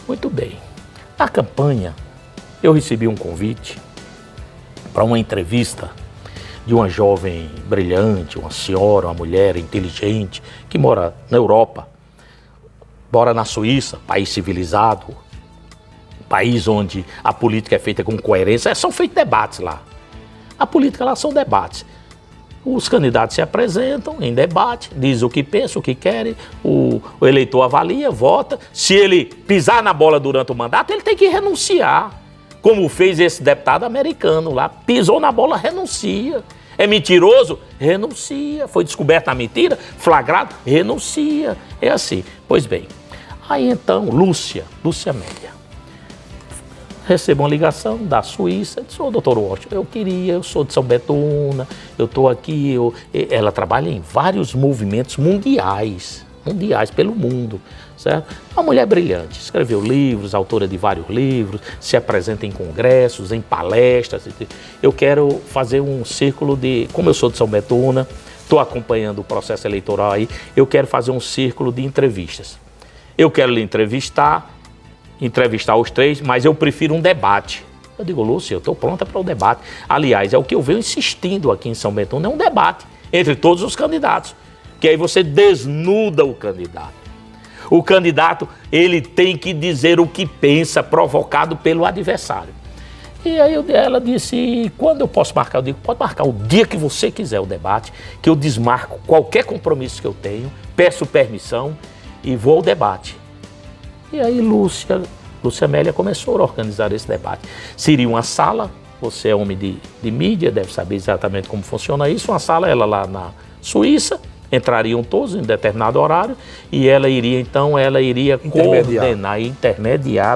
muito bem. Na campanha, eu recebi um convite para uma entrevista de uma jovem brilhante, uma senhora, uma mulher inteligente, que mora na Europa, mora na Suíça, país civilizado, país onde a política é feita com coerência. São feitos debates lá. A política lá são debates. Os candidatos se apresentam em debate, dizem o que pensam, o que querem, o eleitor avalia, vota. Se ele pisar na bola durante o mandato, ele tem que renunciar. Como fez esse deputado americano lá, pisou na bola, renuncia. É mentiroso? Renuncia. Foi descoberta a mentira? Flagrado? Renuncia. É assim. Pois bem, aí então, Lúcia Amélia, recebo uma ligação da Suíça, disse, ô doutor Washington, eu sou de São Betuna, eu estou aqui, ela trabalha em vários movimentos mundiais pelo mundo, certo? Uma mulher brilhante, escreveu livros, autora de vários livros, se apresenta em congressos, em palestras. Eu quero fazer um círculo como eu sou de São Betuna, estou acompanhando o processo eleitoral aí, eu quero fazer um círculo de entrevistas. Eu quero lhe entrevistar os três, mas eu prefiro um debate. Eu digo, Lúcia, eu estou pronta para o debate. Aliás, é o que eu venho insistindo aqui em São Betuna, é um debate entre todos os candidatos, que aí você desnuda o candidato. O candidato, ele tem que dizer o que pensa, provocado pelo adversário. E aí ela disse, quando eu posso marcar? Eu digo, pode marcar o dia que você quiser o debate, que eu desmarco qualquer compromisso que eu tenho, peço permissão e vou ao debate. E aí Lúcia Amélia começou a organizar esse debate. Seria uma sala, você é homem de mídia, deve saber exatamente como funciona isso, uma sala, ela lá na Suíça, entrariam todos em determinado horário e ela iria coordenar,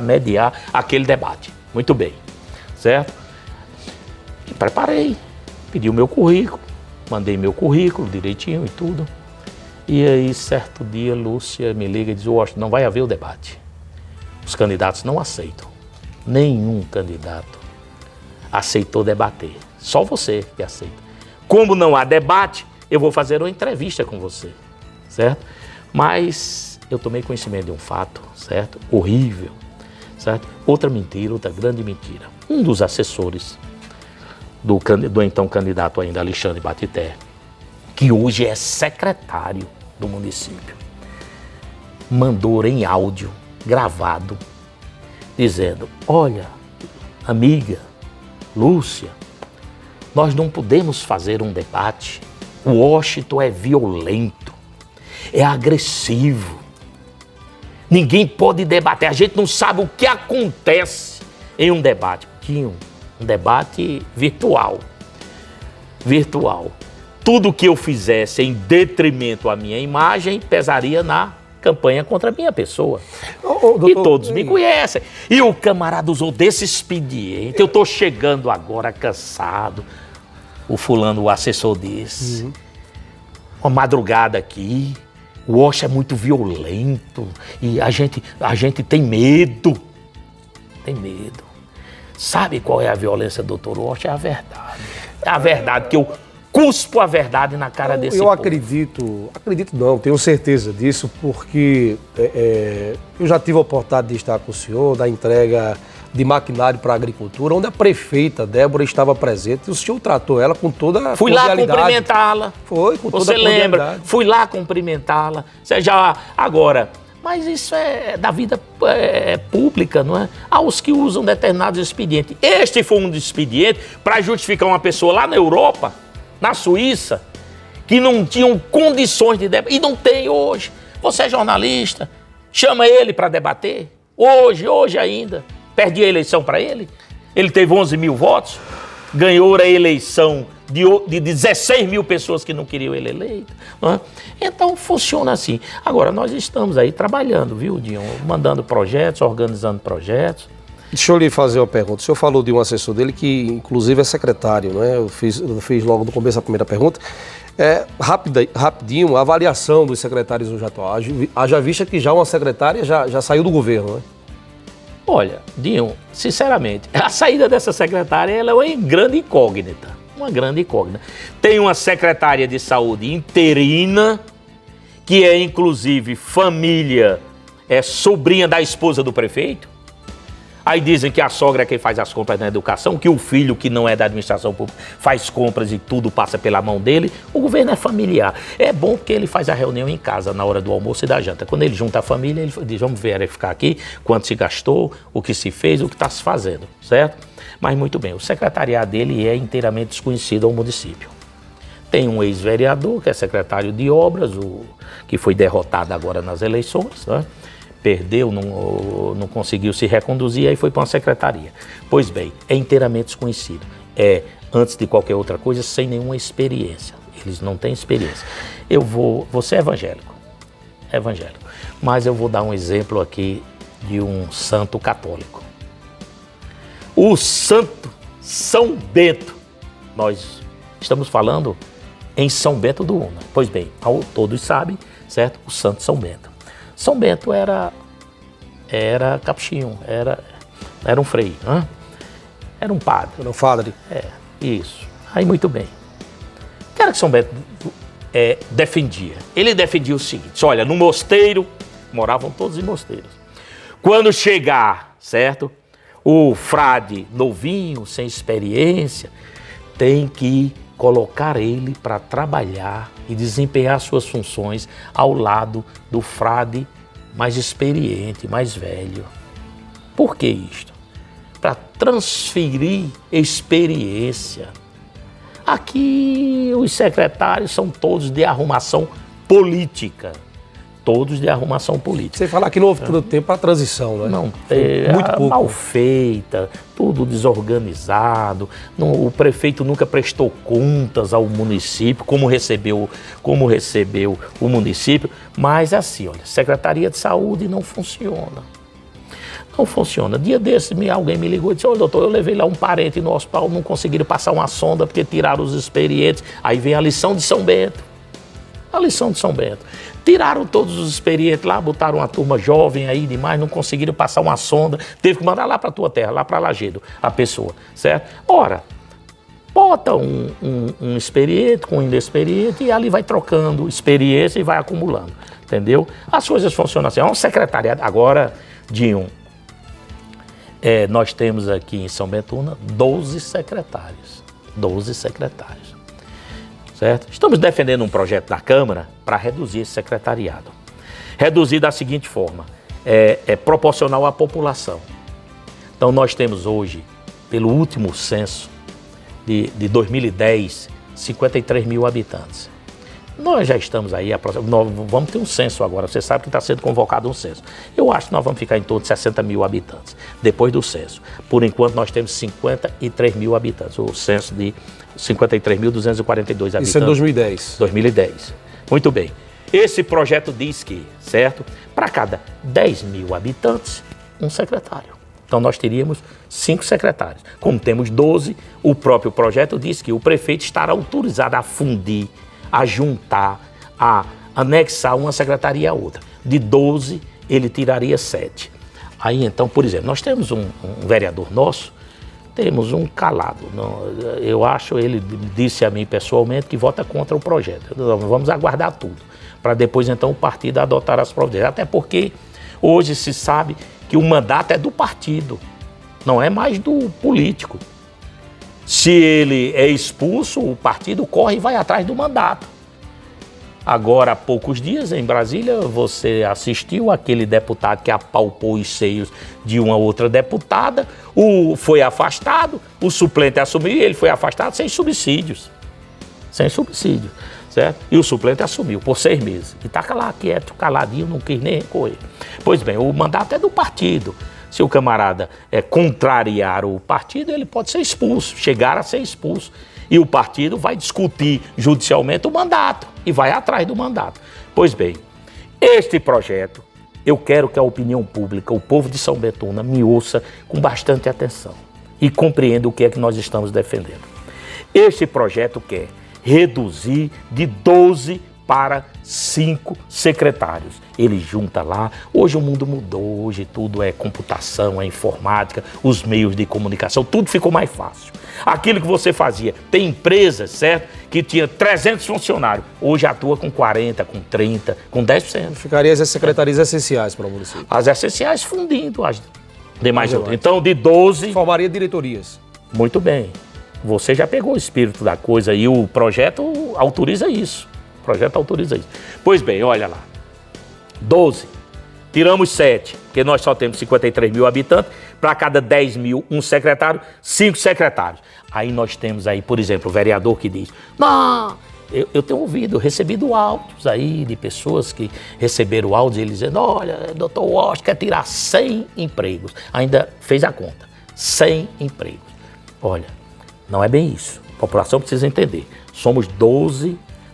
mediar aquele debate. Muito bem, certo? E preparei, pedi o meu currículo, mandei meu currículo direitinho e tudo. E aí, certo dia, Lúcia me liga e diz, Washington, não vai haver o debate. Os candidatos não aceitam. Nenhum candidato aceitou debater. Só você que aceita. Como não há debate, eu vou fazer uma entrevista com você, certo? Mas eu tomei conhecimento de um fato, certo? Horrível, certo? Outra mentira, outra grande mentira. Um dos assessores do então candidato ainda Alexandre Batité, que hoje é secretário do município, mandou em áudio, gravado, dizendo: olha, amiga Lúcia, nós não podemos fazer um debate. O Washington é violento, é agressivo. Ninguém pode debater. A gente não sabe o que acontece em um debate. Um debate virtual. Virtual. Tudo que eu fizesse em detrimento à minha imagem pesaria na campanha contra a minha pessoa. Doutor, e todos me conhecem. E o camarada usou desse expediente. Eu estou chegando agora cansado. O fulano, o assessor disse. Uma madrugada aqui. O Washington é muito violento. E a gente tem medo. Tem medo. Sabe qual é a violência, doutor Washington? É a verdade. É a verdade, que eu cuspo a verdade na cara desse povo. Eu acredito não, tenho certeza disso, porque eu já tive a oportunidade de estar com o senhor, da entrega de maquinário para a agricultura, onde a prefeita Débora estava presente e o senhor tratou ela com toda a Fui lá cumprimentá-la. Foi, com toda a cordialidade. Você lembra? Fui lá cumprimentá-la. Você já... Agora... Mas isso é da vida pública, não é? Há os que usam determinados expedientes. Este foi um expediente para justificar uma pessoa lá na Europa, na Suíça, que não tinham condições de debater. E não tem hoje. Você é jornalista, chama ele para debater. Hoje ainda. Perdi a eleição para ele. Ele teve 11 mil votos, ganhou a eleição de 16 mil pessoas que não queriam ele eleito. Não é? Então, funciona assim. Agora, nós estamos aí trabalhando, viu, Dinho? Mandando projetos, organizando projetos. Deixa eu lhe fazer uma pergunta. O senhor falou de um assessor dele que, inclusive, é secretário, né? Eu fiz logo no começo a primeira pergunta. Rapidinho, a avaliação dos secretários hoje atual. Haja vista que já uma secretária já saiu do governo, né? Olha, Dinho, sinceramente, a saída dessa secretária ela é uma grande incógnita. Uma grande incógnita. Tem uma secretária de saúde interina, que é inclusive família, sobrinha da esposa do prefeito. Aí dizem que a sogra é quem faz as compras na educação, que o filho, que não é da administração pública, faz compras e tudo passa pela mão dele. O governo é familiar. É bom porque ele faz a reunião em casa, na hora do almoço e da janta. Quando ele junta a família, ele diz: vamos verificar aqui quanto se gastou, o que se fez, o que está se fazendo, certo? Mas muito bem, o secretariado dele é inteiramente desconhecido ao município. Tem um ex-vereador, que é secretário de obras, que foi derrotado agora nas eleições, né? Perdeu, não conseguiu se reconduzir, aí foi para uma secretaria. Pois bem, é inteiramente desconhecido. Antes de qualquer outra coisa, sem nenhuma experiência. Eles não têm experiência. Você é evangélico, mas eu vou dar um exemplo aqui de um santo católico. O santo São Bento. Nós estamos falando em São Bento do Una. Pois bem, todos sabem, certo? O santo São Bento. São Bento era capuchinho, era um frei, hein? Era um padre. Era um padre. Isso. Aí, muito bem. O que era que São Bento defendia? Ele defendia o seguinte: olha, no mosteiro, moravam todos em mosteiros. Quando chegar, certo? O frade novinho, sem experiência, tem que colocar ele para trabalhar e desempenhar suas funções ao lado do frade mais experiente, mais velho. Por que isto? Para transferir experiência. Aqui os secretários são todos de arrumação política. Todos de arrumação política. Você fala que não houve todo tempo para a transição, né? Não, muito pouco. Mal feita, tudo desorganizado. O prefeito nunca prestou contas ao município, como recebeu o município. Mas assim, olha, Secretaria de Saúde não funciona. Não funciona. Dia desse, alguém me ligou e disse: olha, doutor, eu levei lá um parente no hospital, não conseguiram passar uma sonda porque tiraram os experientes. Aí vem a lição de São Bento. A lição de São Bento. Tiraram todos os experientes lá, botaram uma turma jovem aí demais, não conseguiram passar uma sonda, teve que mandar lá para a tua terra, lá para Lajedo, a pessoa, certo? Ora, bota um experiente com um inexperiente e ali vai trocando experiência e vai acumulando, entendeu? As coisas funcionam assim. É um secretariado. Agora, Dinho, nós temos aqui em São Bento 12 secretários. 12 secretários, certo? Estamos defendendo um projeto da Câmara para reduzir esse secretariado. Reduzir da seguinte forma, é proporcional à população. Então, nós temos hoje, pelo último censo de 2010, 53 mil habitantes. Nós já estamos aí, nós vamos ter um censo agora, você sabe que está sendo convocado um censo. Eu acho que nós vamos ficar em torno de 60 mil habitantes, depois do censo. Por enquanto, nós temos 53 mil habitantes, o censo de 53.242 habitantes. Isso é 2010. 2010. Muito bem. Esse projeto diz que, certo, para cada 10 mil habitantes, um secretário. Então, nós teríamos 5 secretários. Como temos 12, o próprio projeto diz que o prefeito estará autorizado a fundir, a juntar, a anexar uma secretaria a outra. De 12, ele tiraria 7. Aí, então, por exemplo, nós temos um vereador nosso, temos um calado. Eu acho, ele disse a mim pessoalmente que vota contra o projeto. Vamos aguardar tudo, para depois, então, o partido adotar as providências. Até porque hoje se sabe que o mandato é do partido, não é mais do político. Se ele é expulso, o partido corre e vai atrás do mandato. Agora, há poucos dias, em Brasília, você assistiu aquele deputado que apalpou os seios de uma outra deputada, foi afastado, o suplente assumiu e ele foi afastado sem subsídios. Sem subsídio, certo? E o suplente assumiu por 6 meses. E está lá quieto, caladinho, não quis nem recorrer. Pois bem, o mandato é do partido. Se o camarada contrariar o partido, ele pode ser expulso, chegar a ser expulso. E o partido vai discutir judicialmente o mandato e vai atrás do mandato. Pois bem, este projeto, eu quero que a opinião pública, o povo de São Bento, me ouça com bastante atenção e compreenda o que é que nós estamos defendendo. Este projeto quer reduzir de 12 para 5 secretários. Ele junta lá. Hoje o mundo mudou, hoje tudo é computação, é informática, os meios de comunicação, tudo ficou mais fácil. Aquilo que você fazia, tem empresas, certo, que tinha 300 funcionários, hoje atua com 40, com 30, com 10%. Ficaria as secretarias essenciais para o município. As essenciais fundindo as demais outras. Então, de 12... Formaria diretorias. Muito bem. Você já pegou o espírito da coisa e o projeto autoriza isso. O projeto autoriza isso. Pois bem, olha lá. 12. Tiramos 7, porque nós só temos 53 mil habitantes. Para cada 10 mil, um secretário, 5 secretários. Aí nós temos aí, por exemplo, o vereador que diz, não, eu tenho ouvido, recebido áudios aí de pessoas que receberam áudios e eles dizendo, olha, doutor Walsh quer tirar 100 empregos. Ainda fez a conta, 100 empregos. Olha, não é bem isso. A população precisa entender.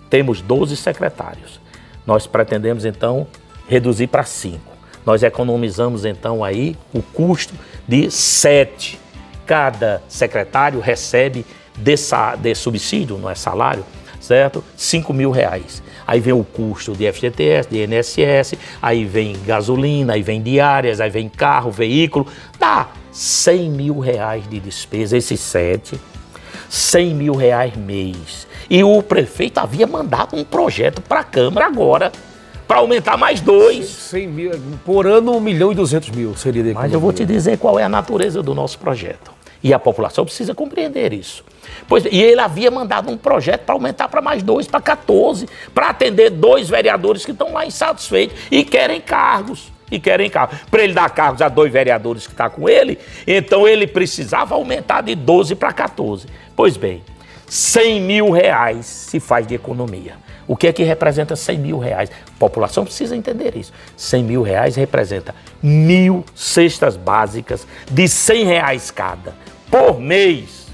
Temos 12 secretários. Nós pretendemos, então, reduzir para 5. Nós economizamos, então, aí o custo de 7. Cada secretário recebe de subsídio, não é salário, certo? 5 mil reais. Aí vem o custo de FGTS, de INSS, aí vem gasolina, aí vem diárias, aí vem carro, veículo. Dá 100 mil reais de despesa, esses 7. 100 mil reais mês. E o prefeito havia mandado um projeto para a Câmara agora, para aumentar mais 2. 100 mil, por ano 1.200.000 seria de economia. Mas eu vou te dizer qual é a natureza do nosso projeto. E a população precisa compreender isso. E ele havia mandado um projeto para aumentar para mais 2, para 14, para atender 2 vereadores que estão lá insatisfeitos e querem cargos. Para ele dar cargos a 2 vereadores que estão com ele, então ele precisava aumentar de 12 para 14. Pois bem, 100 mil reais se faz de economia. O que é que representa 100 mil reais? A população precisa entender isso. 100 mil reais representa 1.000 cestas básicas de 100 reais cada, por mês.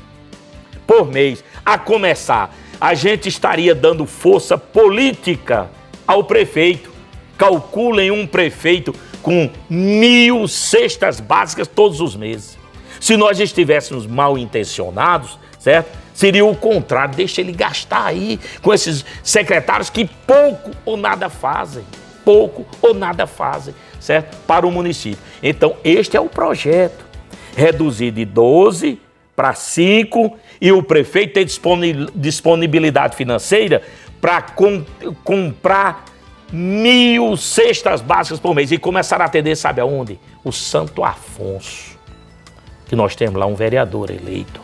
Por mês. A começar, a gente estaria dando força política ao prefeito. Calculem um prefeito com 1.000 cestas básicas todos os meses. Se nós estivéssemos mal intencionados, certo? Seria o contrário, deixa ele gastar aí com esses secretários que pouco ou nada fazem, certo? Para o município. Então, este é o projeto, reduzir de 12 para 5 e o prefeito tem disponibilidade financeira para comprar 1.000 cestas básicas por mês. E começaram a atender, sabe aonde? O Santo Afonso, que nós temos lá um vereador eleito,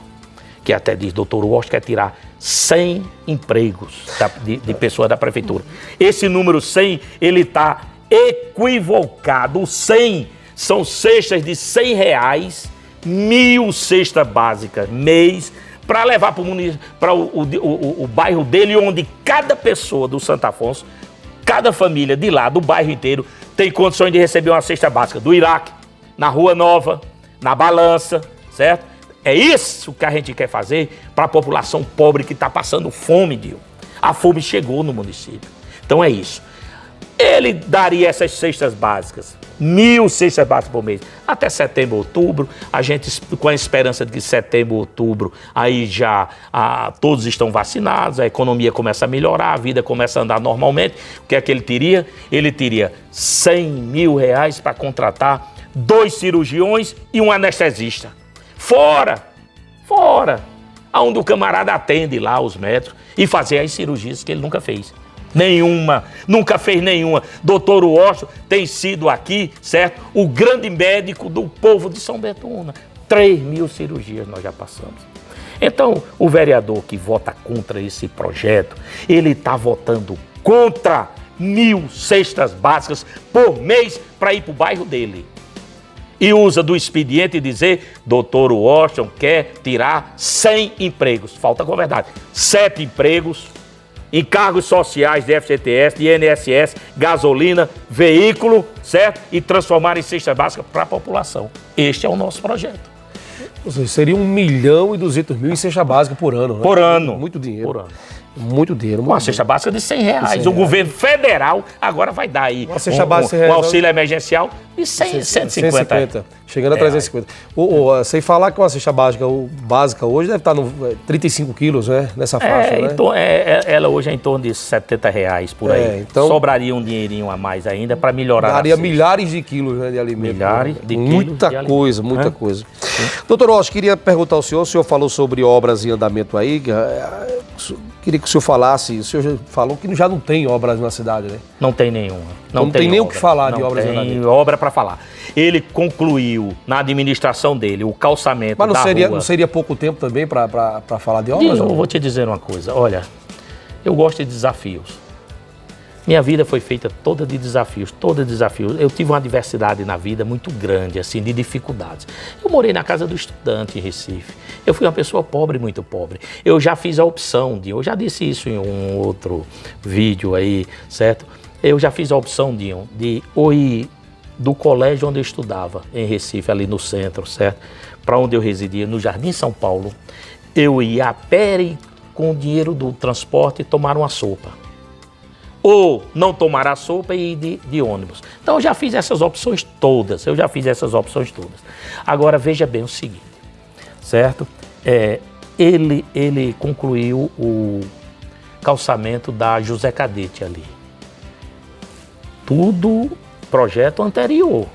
que até diz, doutor Washington quer tirar 100 empregos de pessoas da prefeitura. Esse número 100, ele está equivocado. O 100 são cestas de R$100, 1.000 cestas básicas mês, para levar para o bairro dele, onde cada pessoa do Santo Afonso, cada família de lá, do bairro inteiro, tem condições de receber uma cesta básica do Iraque, na Rua Nova, na Balança, certo? É isso que a gente quer fazer para a população pobre que está passando fome, Dio. A fome chegou no município. Então é isso. Ele daria essas cestas básicas, 1.000 cestas básicas por mês, até setembro, outubro. A gente, com a esperança de que setembro, outubro, aí já todos estão vacinados, a economia começa a melhorar, a vida começa a andar normalmente. O que é que ele teria? Ele teria R$100 mil para contratar 2 cirurgiões e um anestesista. Fora, onde o camarada atende lá os médicos e fazer as cirurgias que ele nunca fez. Nunca fez nenhuma. Doutor Washington tem sido aqui, certo? O grande médico do povo de São Betuna. 3.000 cirurgias nós já passamos. Então, o vereador que vota contra esse projeto, ele está votando contra 1.000 cestas básicas por mês para ir para o bairro dele. E usa do expediente dizer, doutor Washington quer tirar 100 empregos. Falta com a verdade. 7 empregos, encargos sociais de FGTS, de INSS, gasolina, veículo, certo? E transformar em cesta básica para a população. Este é o nosso projeto. Ou seja, seria 1.200.000 em cesta básica por ano, né? Por ano. Muito dinheiro. Por ano. Muito dinheiro. Uma cesta básica de R$100. O governo federal agora vai dar aí uma cesta básica de um auxílio emergencial de 150. Chegando a 350. Sem falar que uma cesta básica hoje deve estar no 35 quilos, né? Nessa faixa, né? Então, ela hoje é em torno de R$70 por aí. Então, sobraria um dinheirinho a mais ainda para melhorar. Daria milhares de quilos, né, de alimento. Milhares de quilos. Muita coisa. Doutor Washington, queria perguntar ao senhor, o senhor falou sobre obras em andamento aí, queria que o senhor falasse, o senhor já falou que já não tem obras na cidade, né? Não tem nenhuma. Não tem nem o que falar de obras em andamento. Não tem obra para falar. Ele concluiu na administração dele o calçamento da rua. Mas não seria pouco tempo também para falar de obras? Eu vou te dizer uma coisa, olha, eu gosto de desafios. Minha vida foi feita toda de desafios. Eu tive uma diversidade na vida muito grande, assim, de dificuldades. Eu morei na casa do estudante em Recife. Eu fui uma pessoa pobre, muito pobre. Eu já fiz a opção eu já disse isso em um outro vídeo aí, certo? Eu já fiz a opção de ir do colégio onde eu estudava, em Recife, ali no centro, certo? Para onde eu residia, no Jardim São Paulo. Eu ia a pé e com o dinheiro do transporte tomar uma sopa. Ou não tomar a sopa e ir de ônibus. Então eu já fiz essas opções todas, Agora veja bem o seguinte, certo? Ele concluiu o calçamento da José Cadete ali. Tudo projeto anterior,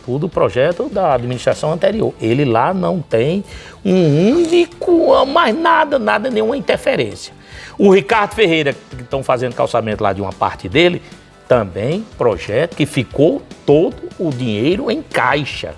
tudo projeto da administração anterior. Ele lá não tem um único, mais nada, nenhuma interferência. O Ricardo Ferreira, que estão fazendo calçamento lá de uma parte dele, também projeto que ficou todo o dinheiro em caixa.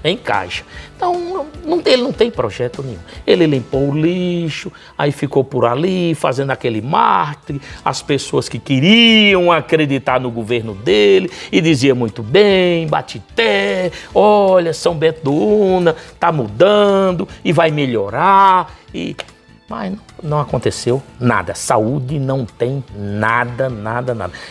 Então, ele não tem projeto nenhum. Ele limpou o lixo, aí ficou por ali, fazendo aquele marketing, as pessoas que queriam acreditar no governo dele, e dizia muito bem, Batité, olha, São Bento do Una, tá mudando e vai melhorar, mas não aconteceu nada. Saúde não tem nada.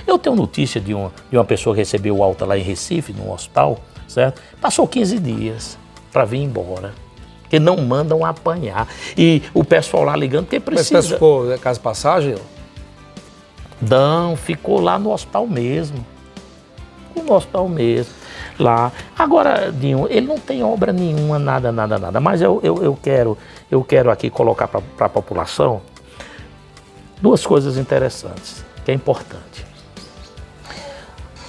Eu tenho notícia de uma pessoa que recebeu alta lá em Recife, num hospital, certo? Passou 15 dias para vir embora, porque não mandam apanhar. E o pessoal lá ligando, porque precisa. Mas ficou casa de passagem? Não, ficou lá no hospital mesmo. Lá. Agora, Dinho, ele não tem obra nenhuma, nada. Mas eu quero aqui colocar para a população 2 coisas interessantes, que é importante.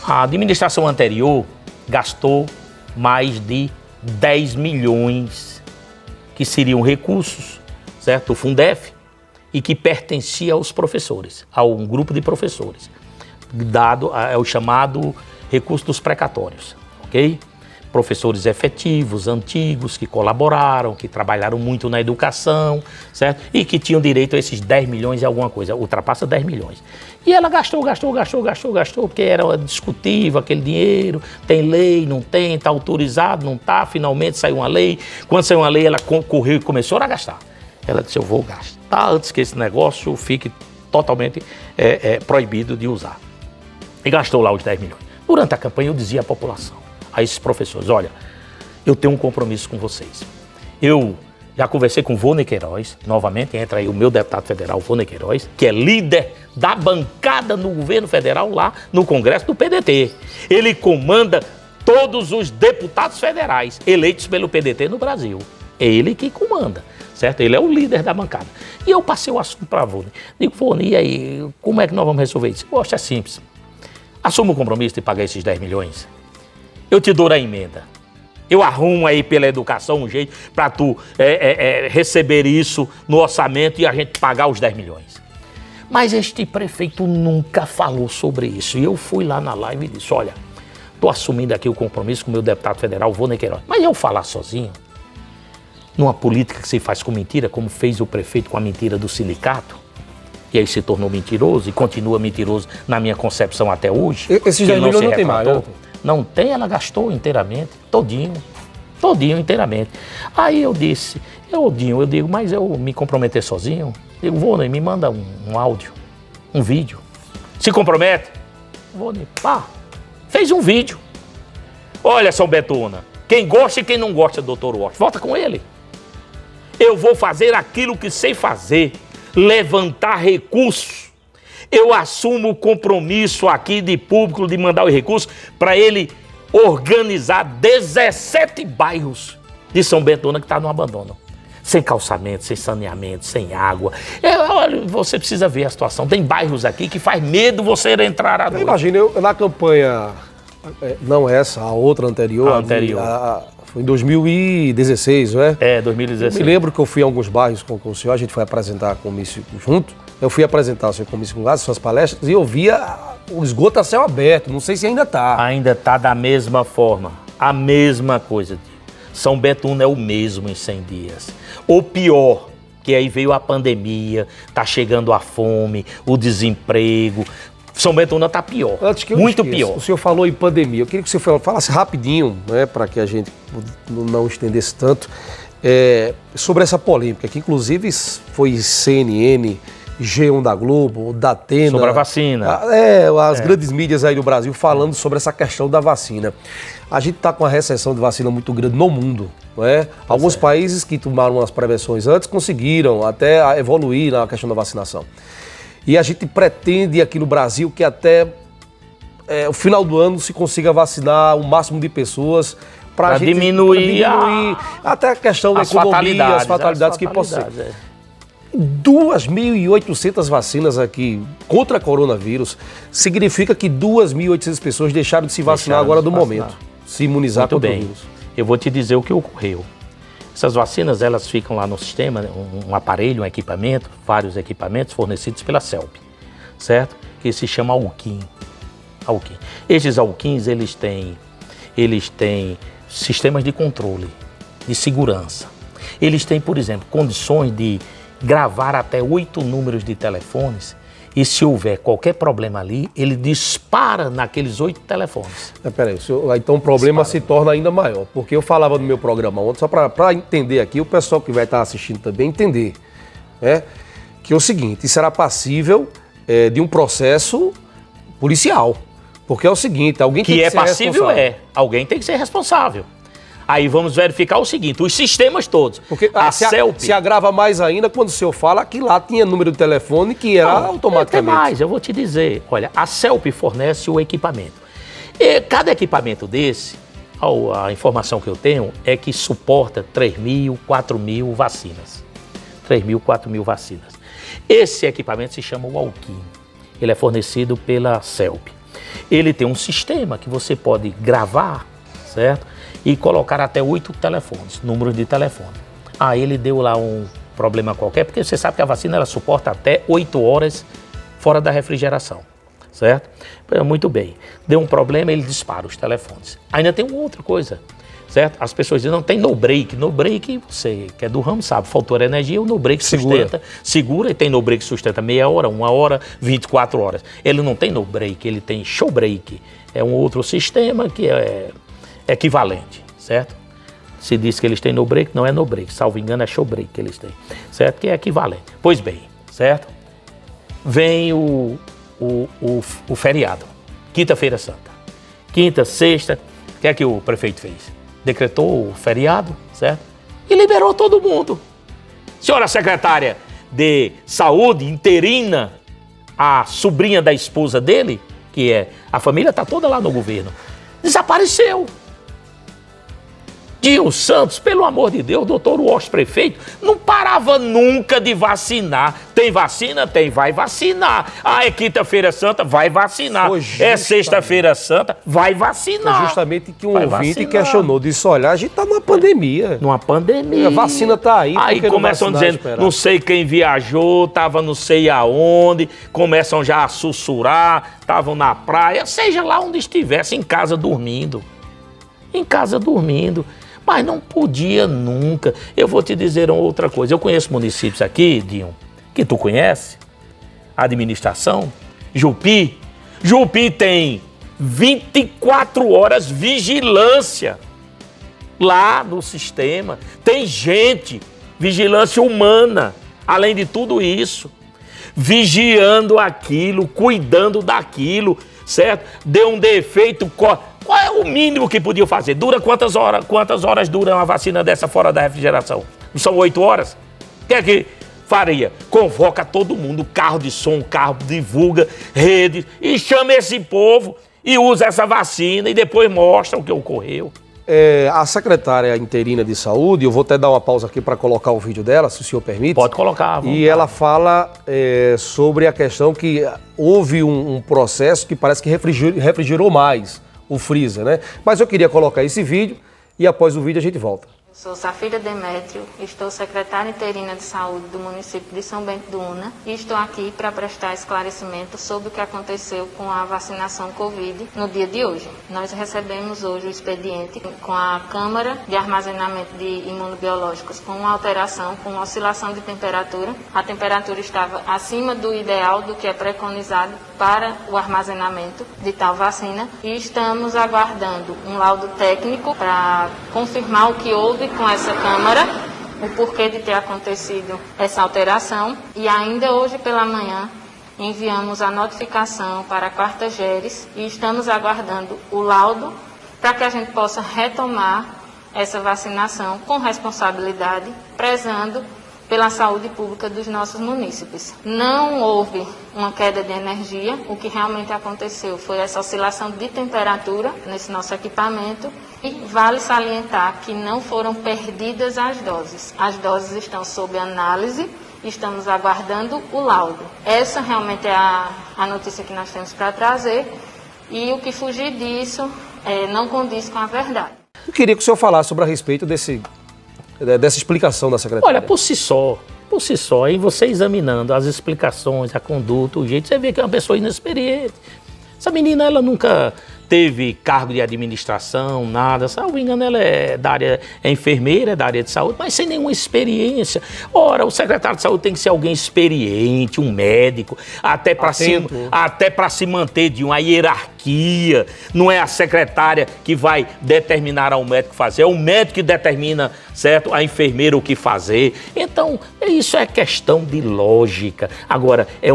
A administração anterior gastou mais de 10 milhões que seriam recursos, certo, do Fundef, e que pertencia aos professores, a um grupo de professores, dado é o chamado recurso dos precatórios, ok? Professores efetivos, antigos, que colaboraram, que trabalharam muito na educação, certo? E que tinham direito a esses 10 milhões e alguma coisa, ultrapassa 10 milhões. E ela gastou, porque era discutível aquele dinheiro, tem lei, não tem, está autorizado, não está, finalmente saiu uma lei. Quando saiu uma lei, ela correu e começou a gastar. Ela disse, eu vou gastar antes que esse negócio fique totalmente proibido de usar. E gastou lá os 10 milhões. Durante a campanha eu dizia à população, a esses professores, olha, eu tenho um compromisso com vocês. Eu já conversei com o Vô Queiroz, novamente entra aí o meu deputado federal, Vô Queiroz, que é líder da bancada no governo federal lá no Congresso do PDT. Ele comanda todos os deputados federais eleitos pelo PDT no Brasil. É ele que comanda, certo? Ele é o líder da bancada. E eu passei o assunto para a Vô. Digo, Vô, e aí, como é que nós vamos resolver isso? Eu acho que é simples. Assuma o compromisso de pagar esses 10 milhões. Eu te dou a emenda. Eu arrumo aí pela educação um jeito para tu receber isso no orçamento e a gente pagar os 10 milhões. Mas este prefeito nunca falou sobre isso. E eu fui lá na live e disse, olha, estou assumindo aqui o compromisso com o meu deputado federal, Vô Queiroz. Mas eu falar sozinho, numa política que se faz com mentira, como fez o prefeito com a mentira do sindicato, e aí se tornou mentiroso e continua mentiroso na minha concepção até hoje. Esses 10 milhões não tem mais, né? Não tem, ela gastou inteiramente, todinho inteiramente. Aí eu disse, eu digo, mas eu me comprometer sozinho? Digo, Vônei, me manda um áudio, um vídeo. Se compromete? Vônei, pá, fez um vídeo. Olha, São Betuna, quem gosta e quem não gosta do Dr. Washington, volta com ele. Eu vou fazer aquilo que sei fazer, levantar recursos. Eu assumo o compromisso aqui de público de mandar os recursos para ele organizar 17 bairros de São Betuna que está no abandono. Sem calçamento, sem saneamento, sem água. Olha, você precisa ver a situação. Tem bairros aqui que faz medo você entrar à noite. Imagina, eu na campanha, não essa, a outra anterior. A anterior. Foi em 2016, não é? 2016. Eu me lembro que eu fui a alguns bairros com o senhor, a gente foi apresentar a comício junto. Eu fui apresentar o seu comício com gás, suas palestras, e eu via o esgoto a céu aberto. Não sei se ainda está. Ainda está da mesma forma. A mesma coisa. São Betuna é o mesmo em 100 dias. Ou pior, que aí veio a pandemia, está chegando a fome, o desemprego. São Betuna está pior, muito pior. O senhor falou em pandemia, eu queria que o senhor falasse rapidinho, né, para que a gente não estendesse tanto, sobre essa polêmica, que inclusive foi CNN, G1 da Globo, da Atena. Sobre a vacina. As grandes mídias aí do Brasil falando sobre essa questão da vacina. A gente está com uma recessão de vacina muito grande no mundo, não é? Alguns países que tomaram as prevenções antes conseguiram até evoluir na questão da vacinação. E a gente pretende aqui no Brasil que até o final do ano se consiga vacinar o máximo de pessoas para diminuir até a questão da economia, as fatalidades que possam ser. 2.800 vacinas aqui contra a coronavírus significa que 2.800 pessoas deixaram de se vacinar agora do momento, se imunizar contra o vírus. Eu vou te dizer o que ocorreu. Essas vacinas, elas ficam lá no sistema, um aparelho, um equipamento, vários equipamentos fornecidos pela CELP, certo? Que se chama Alquim. Esses Alquins, eles têm sistemas de controle, de segurança. Eles têm, por exemplo, condições de gravar até 8 números de telefones e se houver qualquer problema ali, ele dispara naqueles 8 telefones. Peraí, então o problema se torna ainda maior, porque eu falava no meu programa ontem, só para entender aqui, o pessoal que vai estar assistindo também entender, né, que é o seguinte, isso será passível de um processo policial, porque é o seguinte, alguém tem que ser responsável. Alguém tem que ser responsável. Aí vamos verificar o seguinte, os sistemas todos. Porque CELP se agrava mais ainda quando o senhor fala que lá tinha número de telefone que era automaticamente. Até mais, eu vou te dizer. Olha, a CELP fornece o equipamento. E cada equipamento desse, a informação que eu tenho é que suporta 3.000, 4.000 vacinas. 3.000, 4.000 vacinas. Esse equipamento se chama o Alquim. Ele é fornecido pela CELP. Ele tem um sistema que você pode gravar, certo? E colocar até 8 telefones, números de telefone. Aí ele deu lá um problema qualquer, porque você sabe que a vacina ela suporta até 8 horas fora da refrigeração, certo? Muito bem. Deu um problema, ele dispara os telefones. Ainda tem uma outra coisa, certo? As pessoas dizem, não, tem no break. No break, você que é do ramo sabe, faltou energia, o no break sustenta, segura, e tem no break sustenta meia hora, 1 hora, 24 horas. Ele não tem no break, ele tem show break. É um outro sistema que é equivalente, certo? Se diz que eles têm no break, não é no break, salvo engano é show break que eles têm, certo? Que é equivalente. Pois bem, certo? Vem o feriado, quinta-feira santa. Quinta, sexta, o que é que o prefeito fez? Decretou o feriado, certo? E liberou todo mundo. Senhora secretária de saúde interina, a sobrinha da esposa dele, que é, a família está toda lá no governo, desapareceu. Dinho Santos, pelo amor de Deus, doutor Washington prefeito, não parava nunca de vacinar. Tem vacina? Tem, vai vacinar. Ah, é quinta-feira santa? Vai vacinar. É sexta-feira santa? Vai vacinar. Foi justamente que um ouvinte questionou, disse, olha, a gente tá numa pandemia. Numa pandemia. A vacina tá aí. Aí começam dizendo, não sei quem viajou, tava não sei aonde, começam já a sussurrar, estavam na praia, seja lá onde estivesse, em casa dormindo. Em casa dormindo. Mas não podia nunca. Eu vou te dizer outra coisa. Eu conheço municípios aqui, Dinho, que tu conhece, administração, Jupi. Jupi tem 24 horas vigilância lá no sistema. Tem gente, vigilância humana, além de tudo isso, vigiando aquilo, cuidando daquilo, certo? Deu um defeito, qual é o mínimo que podia fazer? Dura quantas horas? Quantas horas dura uma vacina dessa fora da refrigeração? Não são 8 horas? O que é que faria? Convoca todo mundo, carro de som, carro, divulga, rede, e chama esse povo e usa essa vacina e depois mostra o que ocorreu. A secretária interina de saúde, eu vou até dar uma pausa aqui para colocar o vídeo dela, se o senhor permite. Pode colocar. E ela fala sobre a questão que houve um processo que parece que refrigerou mais o freezer, né? Mas eu queria colocar esse vídeo e após o vídeo a gente volta. Sou Safira Demétrio, estou secretária interina de saúde do município de São Bento do Una e estou aqui para prestar esclarecimento sobre o que aconteceu com a vacinação Covid no dia de hoje. Nós recebemos hoje o expediente com a Câmara de Armazenamento de Imunobiológicos com uma alteração, com uma oscilação de temperatura. A temperatura estava acima do ideal, do que é preconizado para o armazenamento de tal vacina e estamos aguardando um laudo técnico para confirmar o que houve com essa Câmara, o porquê de ter acontecido essa alteração, e ainda hoje pela manhã enviamos a notificação para a quarta GERES e estamos aguardando o laudo para que a gente possa retomar essa vacinação com responsabilidade, prezando pela saúde pública dos nossos munícipes. Não houve uma queda de energia, o que realmente aconteceu foi essa oscilação de temperatura nesse nosso equipamento. E vale salientar que não foram perdidas as doses. As doses estão sob análise, estamos aguardando o laudo. Essa realmente é a notícia que nós temos para trazer e o que fugir disso não condiz com a verdade. Eu queria que o senhor falasse sobre a respeito dessa explicação da secretária. Olha, por si só, em você examinando as explicações, a conduta, o jeito, você vê que é uma pessoa inexperiente. Essa menina, ela nunca teve cargo de administração, nada, salvo engano, ela é enfermeira da área de saúde, mas sem nenhuma experiência. Ora, o secretário de saúde tem que ser alguém experiente, um médico, até para se manter de uma hierarquia. Não é a secretária que vai determinar ao médico fazer, é o médico que determina, certo, a enfermeira o que fazer. Então, isso é questão de lógica. Agora, é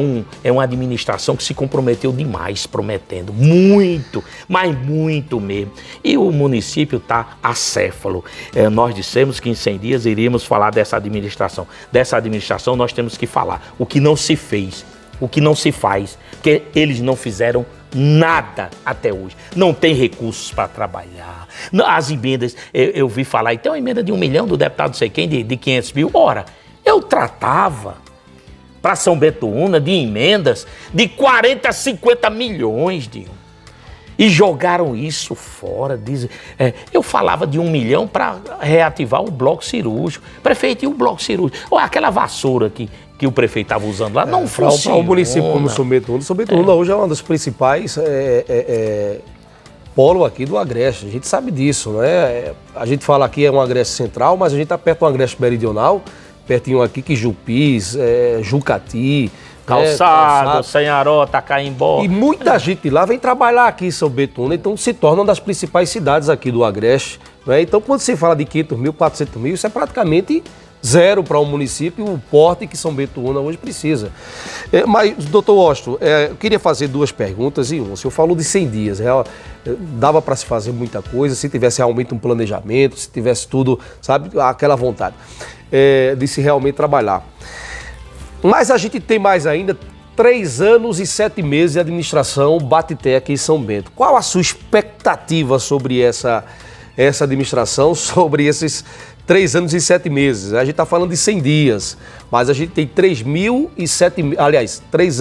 uma administração que se comprometeu demais, prometendo muito, mas muito mesmo. E o município está acéfalo. Nós dissemos que em 100 dias iríamos falar dessa administração. Dessa administração nós temos que falar o que não se fez, o que não se faz, porque eles não fizeram nada até hoje. Não tem recursos para trabalhar. As emendas, eu vi falar, então a emenda de 1 milhão do deputado não sei quem, de 500 mil. Ora, eu tratava para São Bento do Una de emendas de 40 a 50 milhões, Dinho. E jogaram isso fora. Eu falava de 1 milhão para reativar o bloco cirúrgico. Prefeito, e o bloco cirúrgico? Olha, aquela vassoura que o prefeito estava usando lá, não funciona. Para o município como São Bento do Una, hoje é uma das principais polo aqui do Agreste. A gente sabe disso, né? A gente fala aqui é um Agreste central, mas a gente está perto do Agreste meridional, pertinho aqui que Jupis, Jucati, Calçado, Sanharó, Tacaimbó. E muita gente de lá vem trabalhar aqui em São Bento do Una, então se torna uma das principais cidades aqui do Agreste. Né? Então, quando se fala de 500 mil, 400 mil, isso é praticamente zero para um município, o porte que São Bento do Una hoje precisa. Mas, doutor Washington, eu queria fazer 2 perguntas e uma. O senhor falou de 100 dias, dava para se fazer muita coisa, se tivesse realmente um planejamento, se tivesse tudo, sabe, aquela vontade de se realmente trabalhar. Mas a gente tem mais ainda 3 anos e 7 meses de administração Baté aqui em São Bento. Qual a sua expectativa sobre essa administração, sobre esses 3 anos e 7 meses? A gente está falando de 100 dias, mas a gente tem 3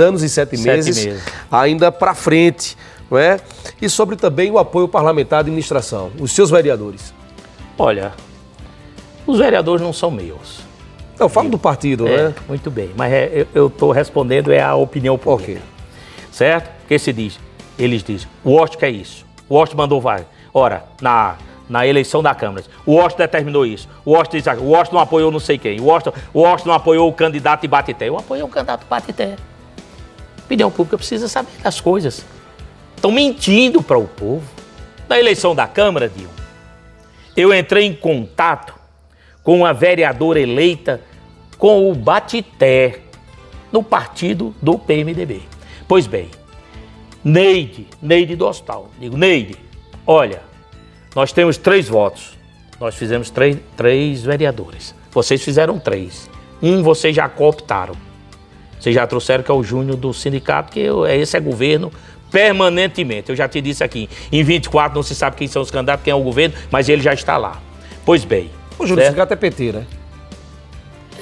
anos e 7 meses ainda para frente, não é? E sobre também o apoio parlamentar à administração, os seus vereadores. Olha, os vereadores não são meus. Eu falo do partido, né? Muito bem, mas eu estou respondendo a opinião pública. Okay. Certo? Porque eles dizem, o Washington quer isso, o Washington mandou vai. Ora, na eleição da Câmara, o Washington determinou isso, o Washington diz, o Washington não apoiou não sei quem, o Washington não apoiou o candidato de Baté. Eu apoiei o candidato de Baté. A opinião pública precisa saber das coisas. Estão mentindo para o povo. Na eleição da Câmara, Dilma, eu entrei em contato com uma vereadora eleita com o Baté no partido do PMDB. Pois bem, Neide do Hospital. Digo, Neide, olha, nós temos 3 votos. Nós fizemos 3 vereadores. Vocês fizeram 3. Vocês já cooptaram. Vocês já trouxeram que é o Júnior do sindicato, que esse é governo permanentemente. Eu já te disse aqui, em 24 não se sabe quem são os candidatos, quem é o governo, mas ele já está lá. Pois bem. O Júnior do sindicato é PT, né?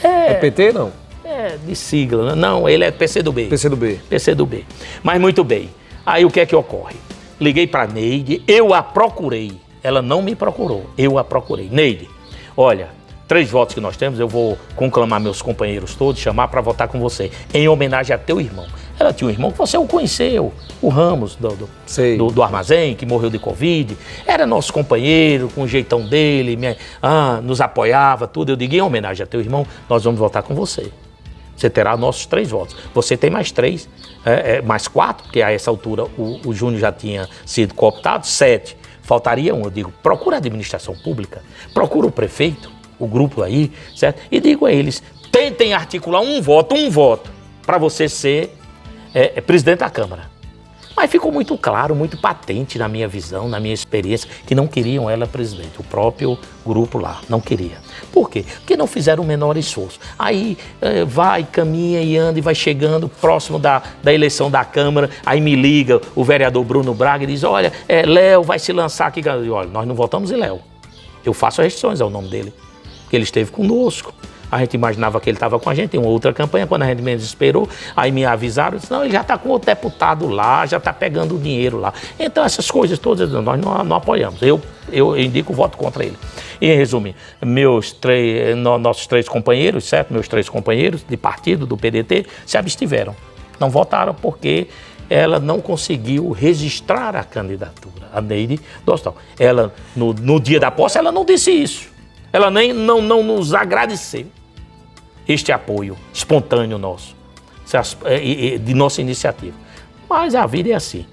É PT, não? É, de sigla, né? Não, ele é PCdoB. PCdoB. Mas muito bem. Aí o que é que ocorre? Liguei para Neide, eu a procurei. Ela não me procurou, eu a procurei. Neide, olha, 3 votos que nós temos, eu vou conclamar meus companheiros todos, chamar para votar com você, em homenagem a teu irmão. Ela tinha um irmão que você o conheceu, o Ramos, do armazém, que morreu de Covid. Era nosso companheiro, com o jeitão dele, nos apoiava, tudo. Eu digo, em homenagem a teu irmão, nós vamos votar com você. Você terá nossos 3 votos. Você tem mais 3, mais 4, porque a essa altura o Júnior já tinha sido cooptado, 7. Faltaria 1. Eu digo, procura a administração pública, procura o prefeito, o grupo aí, certo? E digo a eles, tentem articular um voto, para você ser presidente da Câmara. Mas ficou muito claro, muito patente na minha visão, na minha experiência, que não queriam ela presidente. O próprio grupo lá não queria. Por quê? Porque não fizeram o menor esforço. Aí vai, caminha e anda e vai chegando próximo da eleição da Câmara, aí me liga o vereador Bruno Braga e diz, olha, Léo vai se lançar aqui. Olha, nós não votamos em Léo. Eu faço restrições ao nome dele, porque ele esteve conosco. A gente imaginava que ele estava com a gente em uma outra campanha, quando a gente menos esperou, aí me avisaram, disse, não, ele já está com o deputado lá, já está pegando o dinheiro lá. Então essas coisas todas nós não apoiamos, eu indico o voto contra ele. E em resumo, nossos 3 companheiros, certo? Meus 3 companheiros de partido, do PDT, se abstiveram, não votaram porque ela não conseguiu registrar a candidatura, a Neide do Hospital. Ela, no dia da posse, ela não disse isso, ela nem não nos agradeceu. Este apoio espontâneo nosso, de nossa iniciativa. Mas a vida é assim.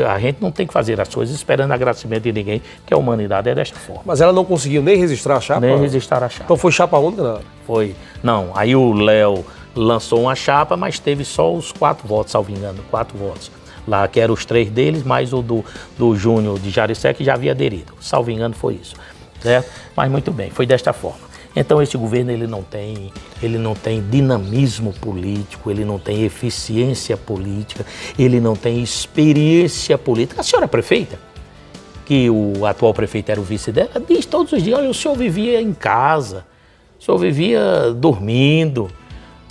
A gente não tem que fazer as coisas esperando agradecimento de ninguém, que a humanidade é desta forma. Mas ela não conseguiu nem registrar a chapa? Nem registrar a chapa. Então foi chapa única, não? Foi. Não, aí o Léo lançou uma chapa, mas teve só os 4 votos, salvo engano, 4 votos. Lá, que eram os 3 deles, mais o do Júnior de Jaricé, que já havia aderido. Salvo engano, foi isso. Certo? Mas muito bem, foi desta forma. Então esse governo ele não tem dinamismo político, ele não tem eficiência política, ele não tem experiência política. A senhora prefeita, que o atual prefeito era o vice dela, diz todos os dias, olha, o senhor vivia em casa, o senhor vivia dormindo,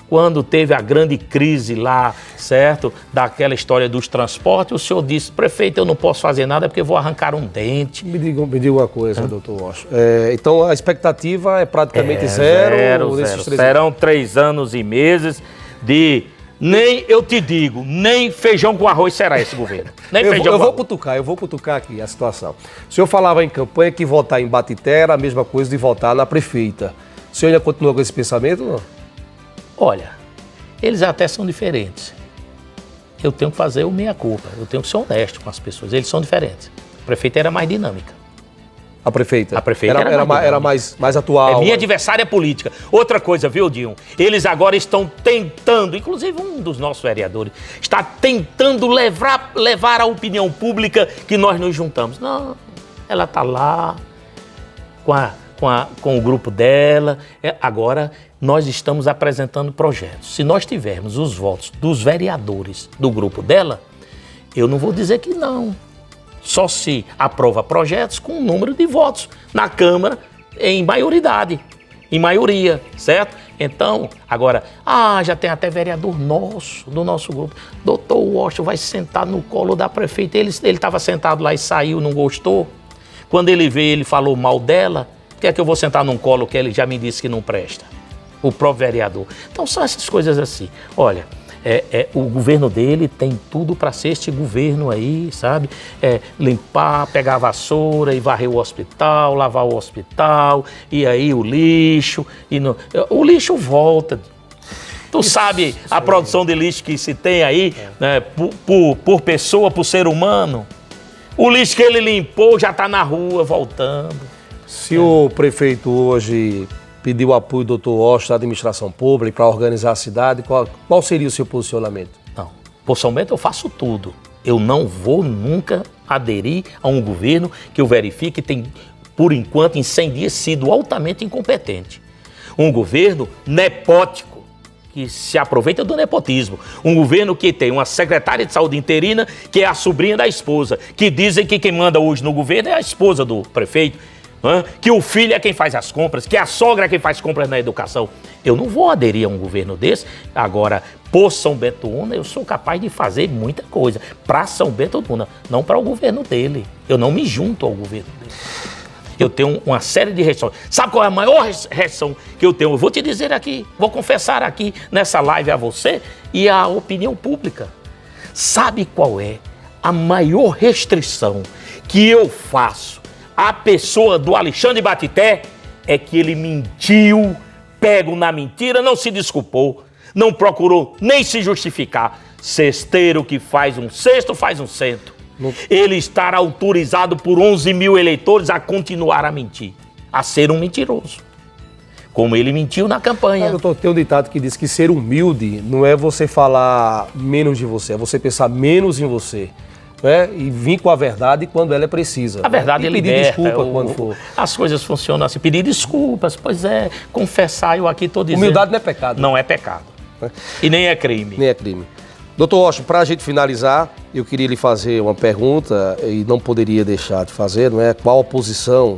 quando teve a grande crise lá, certo? Daquela história dos transportes, o senhor disse, prefeito, eu não posso fazer nada porque eu vou arrancar um dente. Me diga uma coisa, doutor Washington. Então a expectativa é praticamente zero. Serão 3 anos e meses de... Nem, eu te digo, nem feijão com arroz será esse governo. Nem eu vou cutucar aqui a situação. O senhor falava em campanha que votar em Baeté era a mesma coisa de votar na prefeita. O senhor ainda continua com esse pensamento ou não? Olha, eles até são diferentes. Eu tenho que fazer o meia-culpa, eu tenho que ser honesto com as pessoas. Eles são diferentes. A prefeita era mais dinâmica. A prefeita? A prefeita era mais atual. É minha adversária política. Outra coisa, viu, Dinho? Eles agora estão tentando, inclusive um dos nossos vereadores, está tentando levar a opinião pública que nós nos juntamos. Não, ela está lá com o grupo dela. Agora, nós estamos apresentando projetos. Se nós tivermos os votos dos vereadores do grupo dela, eu não vou dizer que não. Só se aprova projetos com um número de votos na Câmara em maioria, certo? Então, agora, já tem até vereador do nosso grupo. Doutor Washington vai sentar no colo da prefeita. Ele estava sentado lá e saiu, não gostou. Quando ele veio, ele falou mal dela. Por que é que eu vou sentar num colo que ele já me disse que não presta? O próprio vereador. Então, são essas coisas assim. Olha... o governo dele tem tudo para ser este governo aí, sabe? Limpar, pegar a vassoura e varrer o hospital, lavar o hospital, e aí o lixo. O lixo volta. Tu sabe a produção de lixo que se tem aí, né, por pessoa, por ser humano? O lixo que ele limpou já está na rua, voltando. Se o prefeito hoje... pediu apoio do Dr. Washington à administração pública para organizar a cidade, qual seria o seu posicionamento? Não, por São Bento eu faço tudo. Eu não vou nunca aderir a um governo que eu verifique tem, por enquanto, em 100 dias, sido altamente incompetente. Um governo nepótico, que se aproveita do nepotismo. Um governo que tem uma secretária de saúde interina, que é a sobrinha da esposa, que dizem que quem manda hoje no governo é a esposa do prefeito. Que o filho é quem faz as compras, que a sogra é quem faz compras na educação. Eu não vou aderir a um governo desse. Agora, por São Bento do Una, eu sou capaz de fazer muita coisa. Para São Bento do Una, não para o governo dele. Eu não me junto ao governo dele. Eu tenho uma série de reações. Sabe qual é a maior reação que eu tenho? Eu vou te dizer aqui, vou confessar aqui nessa live a você e à opinião pública. Sabe qual é a maior restrição que eu faço a pessoa do Alexandre Baeté? É que ele mentiu, pego na mentira, não se desculpou, não procurou nem se justificar. Cesteiro que faz um cesto, faz um cento. Ele estará autorizado por 11 mil eleitores a continuar a mentir, a ser um mentiroso. Como ele mentiu na campanha. Doutor, tem um ditado que diz que ser humilde não é você falar menos de você, é você pensar menos em você. Né? E vir com a verdade quando ela é precisa. A verdade é liberta. Pedir desculpa quando for. As coisas funcionam assim. Pedir desculpas, pois é. Confessar, eu aqui estou dizendo. Humildade não é pecado. Não é pecado. E nem é crime. Nem é crime. Doutor Washington, para a gente finalizar, eu queria lhe fazer uma pergunta e não poderia deixar de fazer, não é? Qual a posição,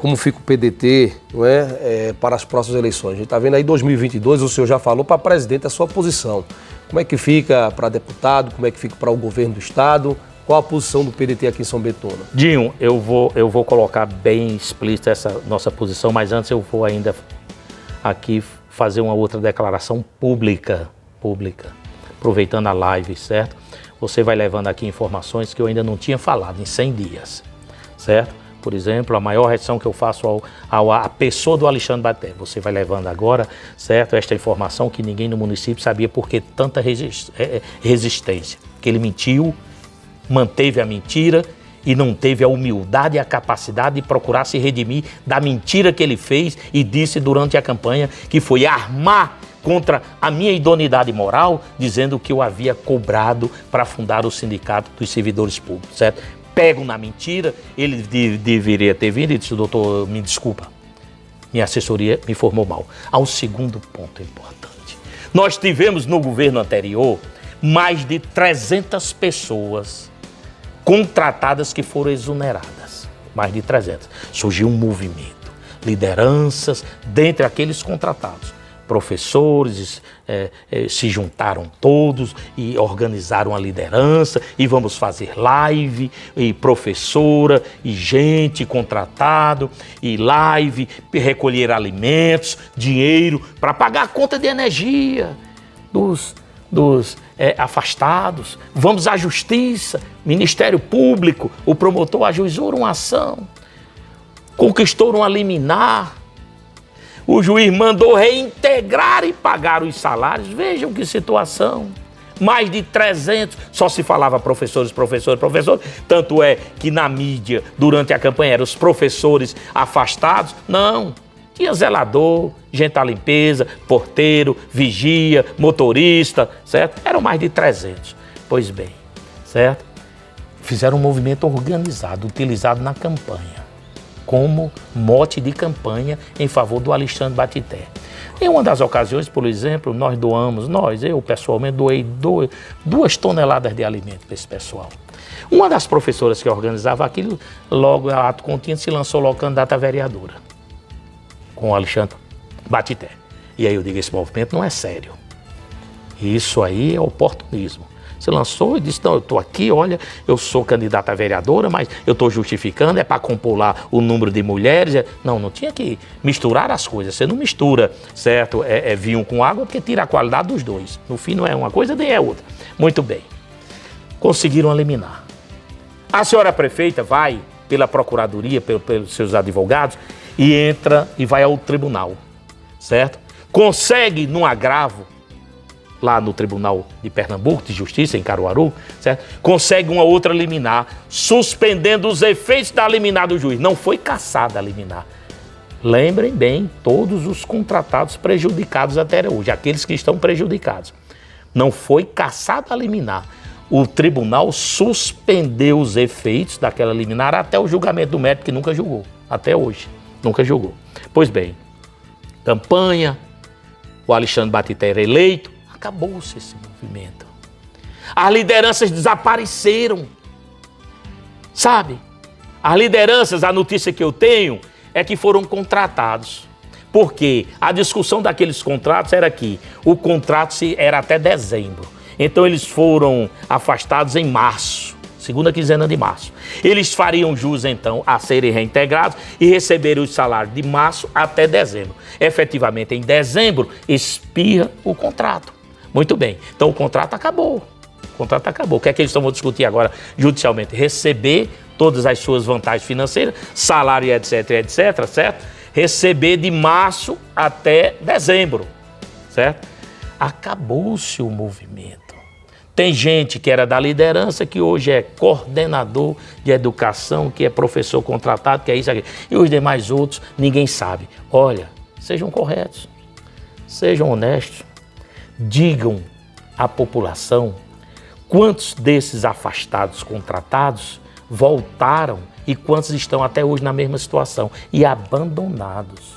como fica o PDT, não é? Para as próximas eleições? A gente está vendo aí 2022, o senhor já falou para presidente a sua posição. Como é que fica para deputado? Como é que fica para o governo do estado? Qual a posição do PDT aqui em São Bento do Una? Dinho, eu vou colocar bem explícita essa nossa posição, mas antes eu vou ainda aqui fazer uma outra declaração pública, aproveitando a live, certo? Você vai levando aqui informações que eu ainda não tinha falado em 100 dias, certo? Por exemplo, a maior reação que eu faço à pessoa do Alexandre Baeté. Você vai levando agora, certo, esta informação que ninguém no município sabia por que tanta resistência. Que ele mentiu, manteve a mentira e não teve a humildade e a capacidade de procurar se redimir da mentira que ele fez e disse durante a campanha, que foi armar contra a minha idoneidade moral, dizendo que eu havia cobrado para fundar o Sindicato dos Servidores Públicos, certo? Pego na mentira, ele deveria ter vindo e disse, doutor, me desculpa, minha assessoria me informou mal. Há um segundo ponto importante. Nós tivemos no governo anterior mais de 300 pessoas contratadas que foram exoneradas. Mais de 300. Surgiu um movimento, lideranças dentre aqueles contratados, professores se juntaram todos e organizaram a liderança e vamos fazer live, e professora, e gente contratado, e live, recolher alimentos, dinheiro para pagar a conta de energia dos afastados. Vamos à justiça, Ministério Público, o promotor ajuizou uma ação, conquistou uma liminar, o juiz mandou reintegrar e pagar os salários. Vejam que situação. Mais de 300, só se falava professores, tanto é que na mídia, durante a campanha, eram os professores afastados. Não, tinha zelador, gente da limpeza, porteiro, vigia, motorista, certo? Eram mais de 300. Pois bem, certo? Fizeram um movimento organizado, utilizado na campanha, como mote de campanha em favor do Alexandre Batité. Em uma das ocasiões, por exemplo, eu pessoalmente doei 2 toneladas de alimento para esse pessoal. Uma das professoras que organizava aquilo, logo a ato contínuo, se lançou logo candidata a vereadora, com o Alexandre Batité. E aí eu digo, esse movimento não é sério. Isso aí é oportunismo. Você lançou e disse, não, eu estou aqui, olha, eu sou candidata a vereadora, mas eu estou justificando, é para compor lá o número de mulheres. Não tinha que misturar as coisas. Você não mistura, certo, vinho com água, porque tira a qualidade dos dois. No fim não é uma coisa, nem é outra. Muito bem. Conseguiram eliminar. A senhora prefeita vai pela procuradoria, pelos seus advogados, e entra e vai ao tribunal, certo? Consegue, num agravo, lá no Tribunal de Pernambuco, de Justiça, em Caruaru, certo? Consegue uma outra liminar, suspendendo os efeitos da liminar do juiz. Não foi cassada a liminar. Lembrem bem, todos os contratados prejudicados até hoje, aqueles que estão prejudicados. Não foi cassada a liminar. O tribunal suspendeu os efeitos daquela liminar até o julgamento do mérito, que nunca julgou. Até hoje, nunca julgou. Pois bem, campanha, o Alexandre Batité era eleito, acabou-se esse movimento. As lideranças desapareceram. Sabe? As lideranças, a notícia que eu tenho é que foram contratados. Porque a discussão daqueles contratos era que o contrato era até dezembro. Então eles foram afastados em março, segunda quinzena de março. Eles fariam jus, então, a serem reintegrados e receberem os salários de março até dezembro. Efetivamente, em dezembro, expira o contrato. Muito bem, então o contrato acabou. O contrato acabou. O que é que eles vão discutir agora judicialmente? Receber todas as suas vantagens financeiras, salário, etc, certo? Receber de março até dezembro, certo? Acabou-se o movimento. Tem gente que era da liderança, que hoje é coordenador de educação, que é professor contratado, que é isso aqui. E os demais outros, ninguém sabe. Olha, sejam corretos, sejam honestos. Digam à população quantos desses afastados contratados voltaram e quantos estão até hoje na mesma situação e abandonados.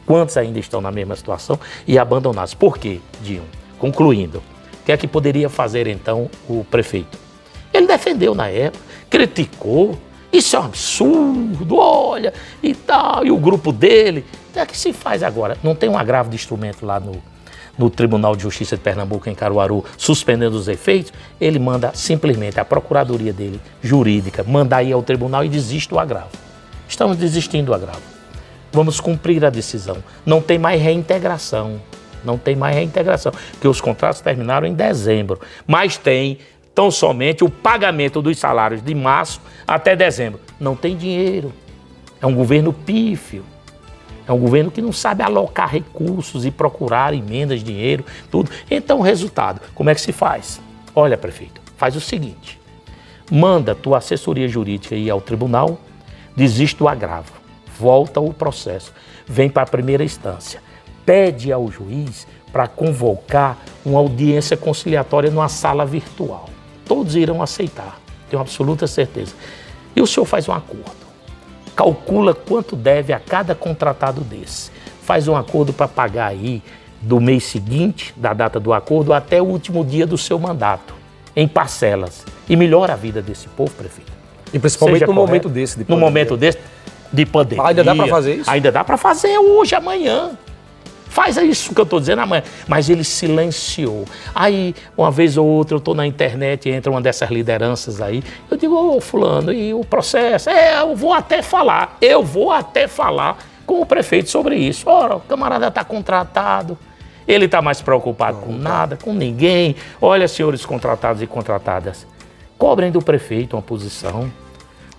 Quantos ainda estão na mesma situação e abandonados? Por quê, Dinho? Concluindo, o que é que poderia fazer então o prefeito? Ele defendeu na época, criticou, isso é um absurdo, olha, e tal, e o grupo dele. O que é que se faz agora? Não tem um agravo de instrumento lá no Tribunal de Justiça de Pernambuco, em Caruaru, suspendendo os efeitos? Ele manda simplesmente a procuradoria dele, jurídica, mandar ir ao tribunal e desiste do agravo. Estamos desistindo do agravo. Vamos cumprir a decisão. Não tem mais reintegração. Não tem mais reintegração, porque os contratos terminaram em dezembro. Mas tem tão somente o pagamento dos salários de março até dezembro. Não tem dinheiro. É um governo pífio. É um governo que não sabe alocar recursos e procurar emendas, dinheiro, tudo. Então, o resultado, como é que se faz? Olha, prefeito, faz o seguinte. Manda tua assessoria jurídica ir ao tribunal, desiste do agravo, volta o processo, vem para a primeira instância. Pede ao juiz para convocar uma audiência conciliatória numa sala virtual. Todos irão aceitar, tenho absoluta certeza. E o senhor faz um acordo. Calcula quanto deve a cada contratado desse. Faz um acordo para pagar aí do mês seguinte, da data do acordo, até o último dia do seu mandato, em parcelas. E melhora a vida desse povo, prefeito. E principalmente no momento desse de pandemia. No momento desse de pandemia. Ainda dá para fazer isso? Ainda dá para fazer hoje, amanhã. faz isso que eu estou dizendo amanhã. Mas ele silenciou. Aí, uma vez ou outra, eu estou na internet e entra uma dessas lideranças aí. Eu digo, ô fulano, e o processo? Eu vou até falar com o prefeito sobre isso. Ora, o camarada está contratado. Ele está mais preocupado com nada, com ninguém. Olha, senhores contratados e contratadas, cobrem do prefeito uma posição.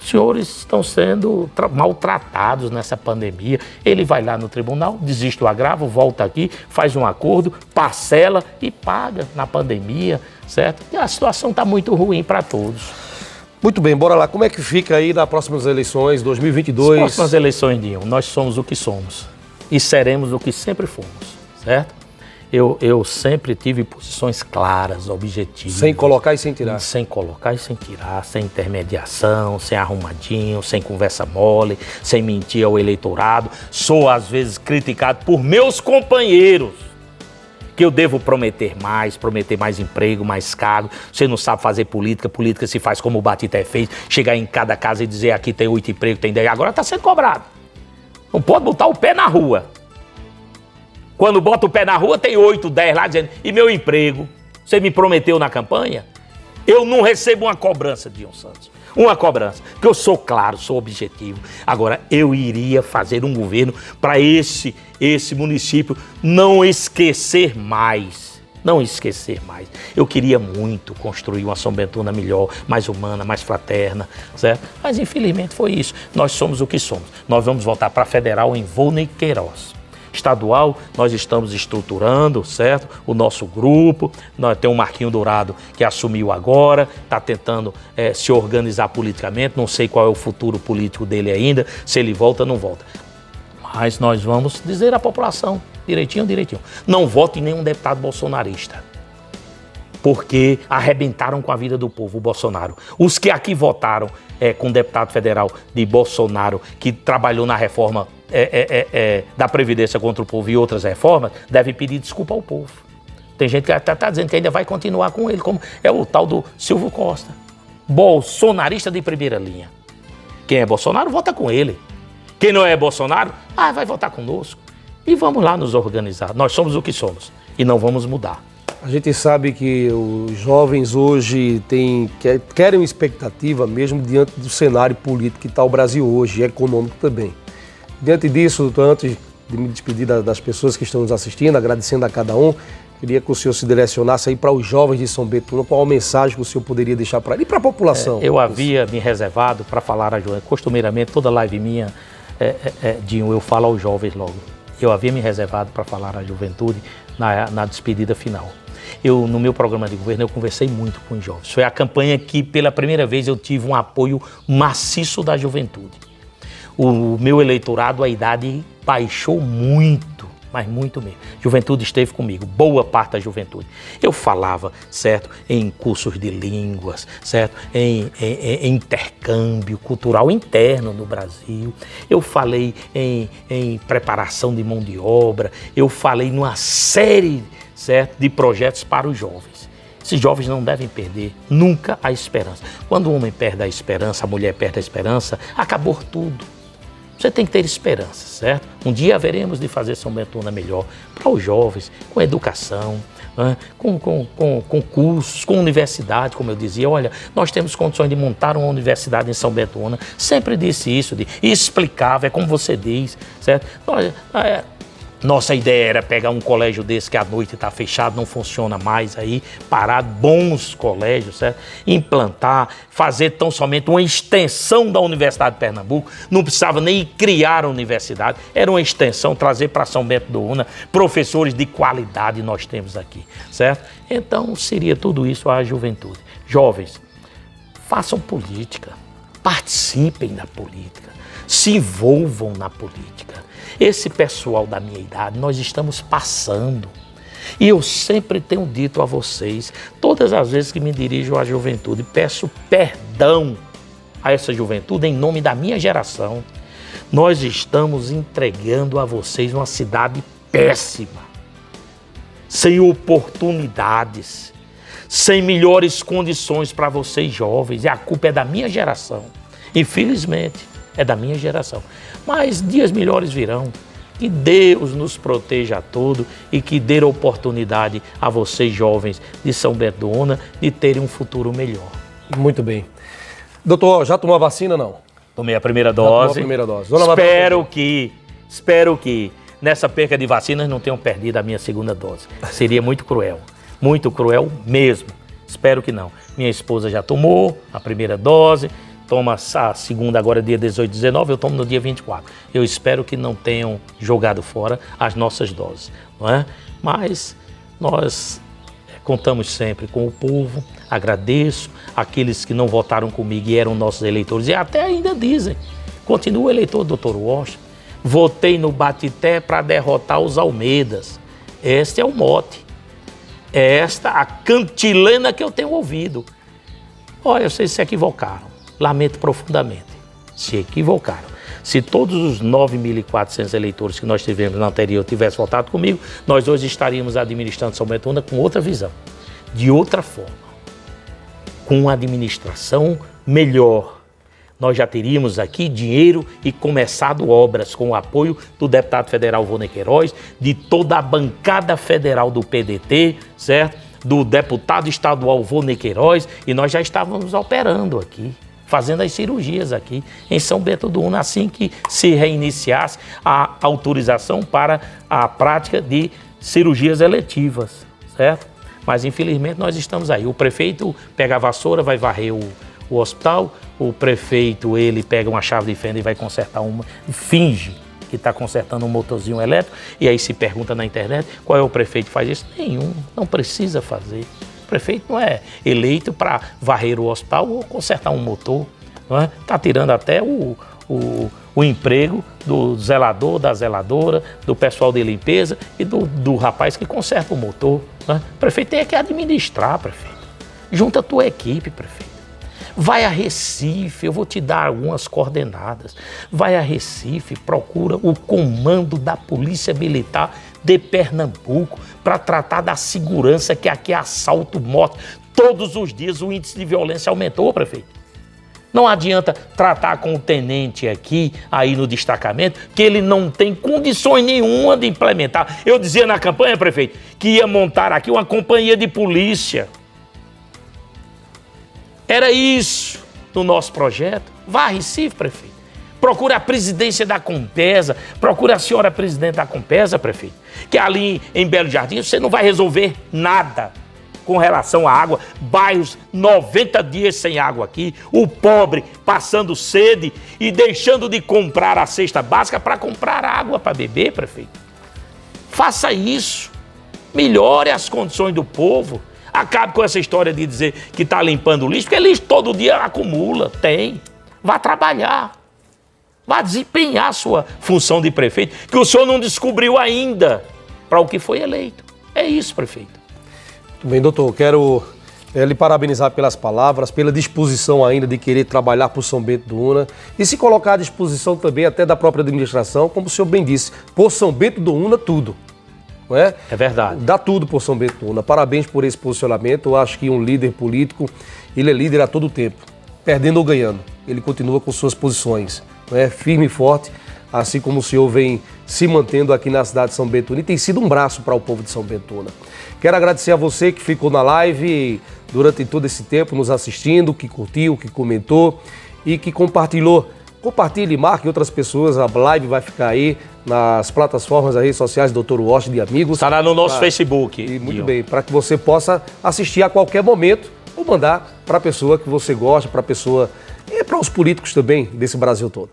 Os senhores estão sendo maltratados nessa pandemia. Ele vai lá no tribunal, desiste do agravo, volta aqui, faz um acordo, parcela e paga na pandemia, certo? E a situação está muito ruim para todos. Muito bem, bora lá. Como é que fica aí nas próximas eleições, 2022? As próximas eleições, Dinho, nós somos o que somos e seremos o que sempre fomos, certo? Eu sempre tive posições claras, objetivas. Sem colocar e sem tirar. Sem colocar e sem tirar, sem intermediação, sem arrumadinho, sem conversa mole, sem mentir ao eleitorado. Sou, às vezes, criticado por meus companheiros, que eu devo prometer mais emprego, mais cargo. Você não sabe fazer política, política se faz como o Batista fez, chegar em cada casa e dizer aqui tem 8 empregos, tem 10, agora está sendo cobrado. Não pode botar o pé na rua. Quando bota o pé na rua, tem 8, 10 lá dizendo, e meu emprego? Você me prometeu na campanha? Eu não recebo uma cobrança, Dinho Santos. Uma cobrança. Porque eu sou claro, sou objetivo. Agora, eu iria fazer um governo para esse município não esquecer mais. Não esquecer mais. Eu queria muito construir uma São Bentuna melhor, mais humana, mais fraterna, certo? Mas, infelizmente, foi isso. Nós somos o que somos. Nós vamos voltar para a Federal em Volney Queiroz. Estadual, nós estamos estruturando, certo? O nosso grupo, nós temos o Marquinho Dourado que assumiu agora, está tentando se organizar politicamente, não sei qual é o futuro político dele ainda, se ele volta ou não volta. Mas nós vamos dizer à população, direitinho, não vote em nenhum deputado bolsonarista, porque arrebentaram com a vida do povo, o Bolsonaro. Os que aqui votaram com o deputado federal de Bolsonaro, que trabalhou na reforma da Previdência contra o povo e outras reformas, deve pedir desculpa ao povo. Tem gente que está dizendo que ainda vai continuar com ele, como é o tal do Silvio Costa. Bolsonarista de primeira linha. Quem é Bolsonaro, vota com ele. Quem não é Bolsonaro, vai votar conosco. E vamos lá nos organizar. Nós somos o que somos e não vamos mudar. A gente sabe que os jovens hoje querem uma expectativa mesmo diante do cenário político que está o Brasil hoje, e econômico também. Diante disso, antes de me despedir das pessoas que estão nos assistindo, agradecendo a cada um, queria que o senhor se direcionasse aí para os jovens de São Bentuna, qual a mensagem que o senhor poderia deixar para ele e para a população. Eu havia me reservado para falar a juventude. Costumeiramente, toda live minha, Dinho, eu falo aos jovens logo. Eu havia me reservado para falar à juventude na despedida final. No meu programa de governo, eu conversei muito com os jovens. Foi a campanha que, pela primeira vez, eu tive um apoio maciço da juventude. O meu eleitorado, a idade baixou muito, mas muito mesmo. Juventude esteve comigo, boa parte da juventude. Eu falava, certo, em cursos de línguas, certo, em intercâmbio cultural interno no Brasil. Eu falei em preparação de mão de obra. Eu falei numa série, certo, de projetos para os jovens. Esses jovens não devem perder nunca a esperança. Quando o homem perde a esperança, a mulher perde a esperança, acabou tudo. Você tem que ter esperança, certo? Um dia haveremos de fazer São Bentuna melhor para os jovens, com educação, né? com cursos, com universidade, como eu dizia. Olha, nós temos condições de montar uma universidade em São Bentuna. Sempre disse isso, e explicava, é como você diz, certo? Nossa ideia era pegar um colégio desse que à noite está fechado, não funciona mais aí, parar bons colégios, certo? Implantar, fazer tão somente uma extensão da Universidade de Pernambuco, não precisava nem criar a universidade, era uma extensão, trazer para São Bento do Una, professores de qualidade nós temos aqui, certo? Então seria tudo isso à juventude. Jovens, façam política, participem da política, se envolvam na política. Esse pessoal da minha idade, nós estamos passando. E eu sempre tenho dito a vocês, todas as vezes que me dirijo à juventude, peço perdão a essa juventude em nome da minha geração. Nós estamos entregando a vocês uma cidade péssima, sem oportunidades, sem melhores condições para vocês jovens. E a culpa é da minha geração. Infelizmente, é da minha geração. Mas dias melhores virão. Que Deus nos proteja a todos e que dê oportunidade a vocês, jovens de São Bento do Una, de terem um futuro melhor. Muito bem. Doutor, já tomou a vacina, não? Tomei a primeira dose. Já tomou a primeira dose. Espero que nessa perca de vacinas não tenham perdido a minha segunda dose. Seria muito cruel mesmo. Espero que não. Minha esposa já tomou a primeira dose, toma a segunda agora dia 18 e 19, eu tomo no dia 24. Eu espero que não tenham jogado fora as nossas doses, não é? Mas nós contamos sempre com o povo, agradeço aqueles que não votaram comigo e eram nossos eleitores, e até ainda dizem, continua o eleitor Dr. Washington, votei no Batité para derrotar os Almeidas. Este é o mote, é esta a cantilena que eu tenho ouvido. Olha, vocês se equivocaram, lamento profundamente, se equivocaram. Se todos os 9.400 eleitores que nós tivemos na anterior tivessem votado comigo, nós hoje estaríamos administrando São Bento do Una com outra visão, de outra forma, com uma administração melhor. Nós já teríamos aqui dinheiro e começado obras com o apoio do deputado federal Volney Queiroz, de toda a bancada federal do PDT, certo? Do deputado estadual Volney Queiroz, e nós já estávamos operando aqui, fazendo as cirurgias aqui em São Bento do Una, assim que se reiniciasse a autorização para a prática de cirurgias eletivas, certo? Mas infelizmente nós estamos aí. O prefeito pega a vassoura, vai varrer o hospital, o prefeito ele pega uma chave de fenda e vai consertar finge que está consertando um motorzinho elétrico, e aí se pergunta na internet qual é o prefeito que faz isso. Nenhum, não precisa fazer. O prefeito não é eleito para varrer o hospital ou consertar um motor, não é? Está tirando até o emprego do zelador, da zeladora, do pessoal de limpeza e do rapaz que conserta o motor, não é? O prefeito tem que administrar, prefeito. Junta a tua equipe, prefeito. Vai a Recife, eu vou te dar algumas coordenadas. Vai a Recife, procura o comando da Polícia Militar de Pernambuco para tratar da segurança, que aqui é assalto, morte. Todos os dias o índice de violência aumentou, prefeito. Não adianta tratar com o tenente aqui, aí no destacamento, que ele não tem condições nenhuma de implementar. Eu dizia na campanha, prefeito, que ia montar aqui uma companhia de polícia. Era isso no nosso projeto. Vá a Recife, prefeito. Procure a presidência da Compesa, procure a senhora presidente da Compesa, prefeito, que ali em Belo Jardim você não vai resolver nada com relação à água. Bairros 90 dias sem água aqui, o pobre passando sede e deixando de comprar a cesta básica para comprar água para beber, prefeito. Faça isso, melhore as condições do povo. Acabe com essa história de dizer que está limpando o lixo, porque lixo todo dia acumula, tem. Vá trabalhar. Vá desempenhar a sua função de prefeito, que o senhor não descobriu ainda para o que foi eleito. É isso, prefeito. Muito bem, doutor. Quero lhe parabenizar pelas palavras, pela disposição ainda de querer trabalhar por São Bento do Una e se colocar à disposição também até da própria administração, como o senhor bem disse, por São Bento do Una tudo. Não é? É verdade. Dá tudo por São Bento do Una. Parabéns por esse posicionamento. Eu acho que um líder político, ele é líder a todo tempo, perdendo ou ganhando. Ele continua com suas posições, não é? Firme e forte, assim como o senhor vem se mantendo aqui na cidade de São Bento do Una e tem sido um braço para o povo de São Bento do Una. Quero agradecer a você que ficou na live durante todo esse tempo nos assistindo, que curtiu, que comentou e que compartilhou. Compartilhe e marque outras pessoas, a live vai ficar aí nas plataformas, das redes sociais do Dr. Washington de amigos. Estará no nosso Facebook. E muito bem, para que você possa assistir a qualquer momento ou mandar para a pessoa que você gosta, para a pessoa e para os políticos também desse Brasil todo.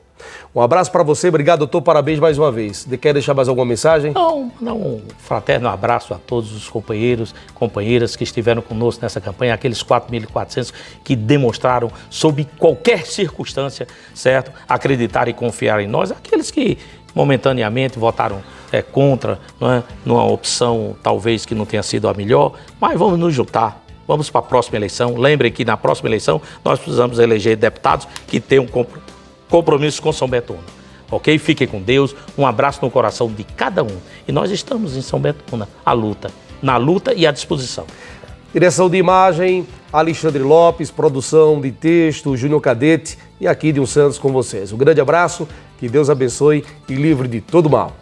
Um abraço para você, obrigado, doutor, parabéns mais uma vez. Quer deixar mais alguma mensagem? Não, um fraterno abraço a todos os companheiros, companheiras que estiveram conosco nessa campanha, aqueles 4.400 que demonstraram, sob qualquer circunstância, certo, acreditar e confiar em nós, aqueles que momentaneamente votaram contra, não é? Numa opção talvez que não tenha sido a melhor, mas vamos nos juntar. Vamos para a próxima eleição. Lembrem que na próxima eleição nós precisamos eleger deputados que tenham compromisso com São Bento do Una. Ok? Fiquem com Deus. Um abraço no coração de cada um. E nós estamos em São Bento do Una, na luta e à disposição. Direção de imagem, Alexandre Lopes, produção de texto, Júnior Cadete e aqui de Santos com vocês. Um grande abraço, que Deus abençoe e livre de todo mal.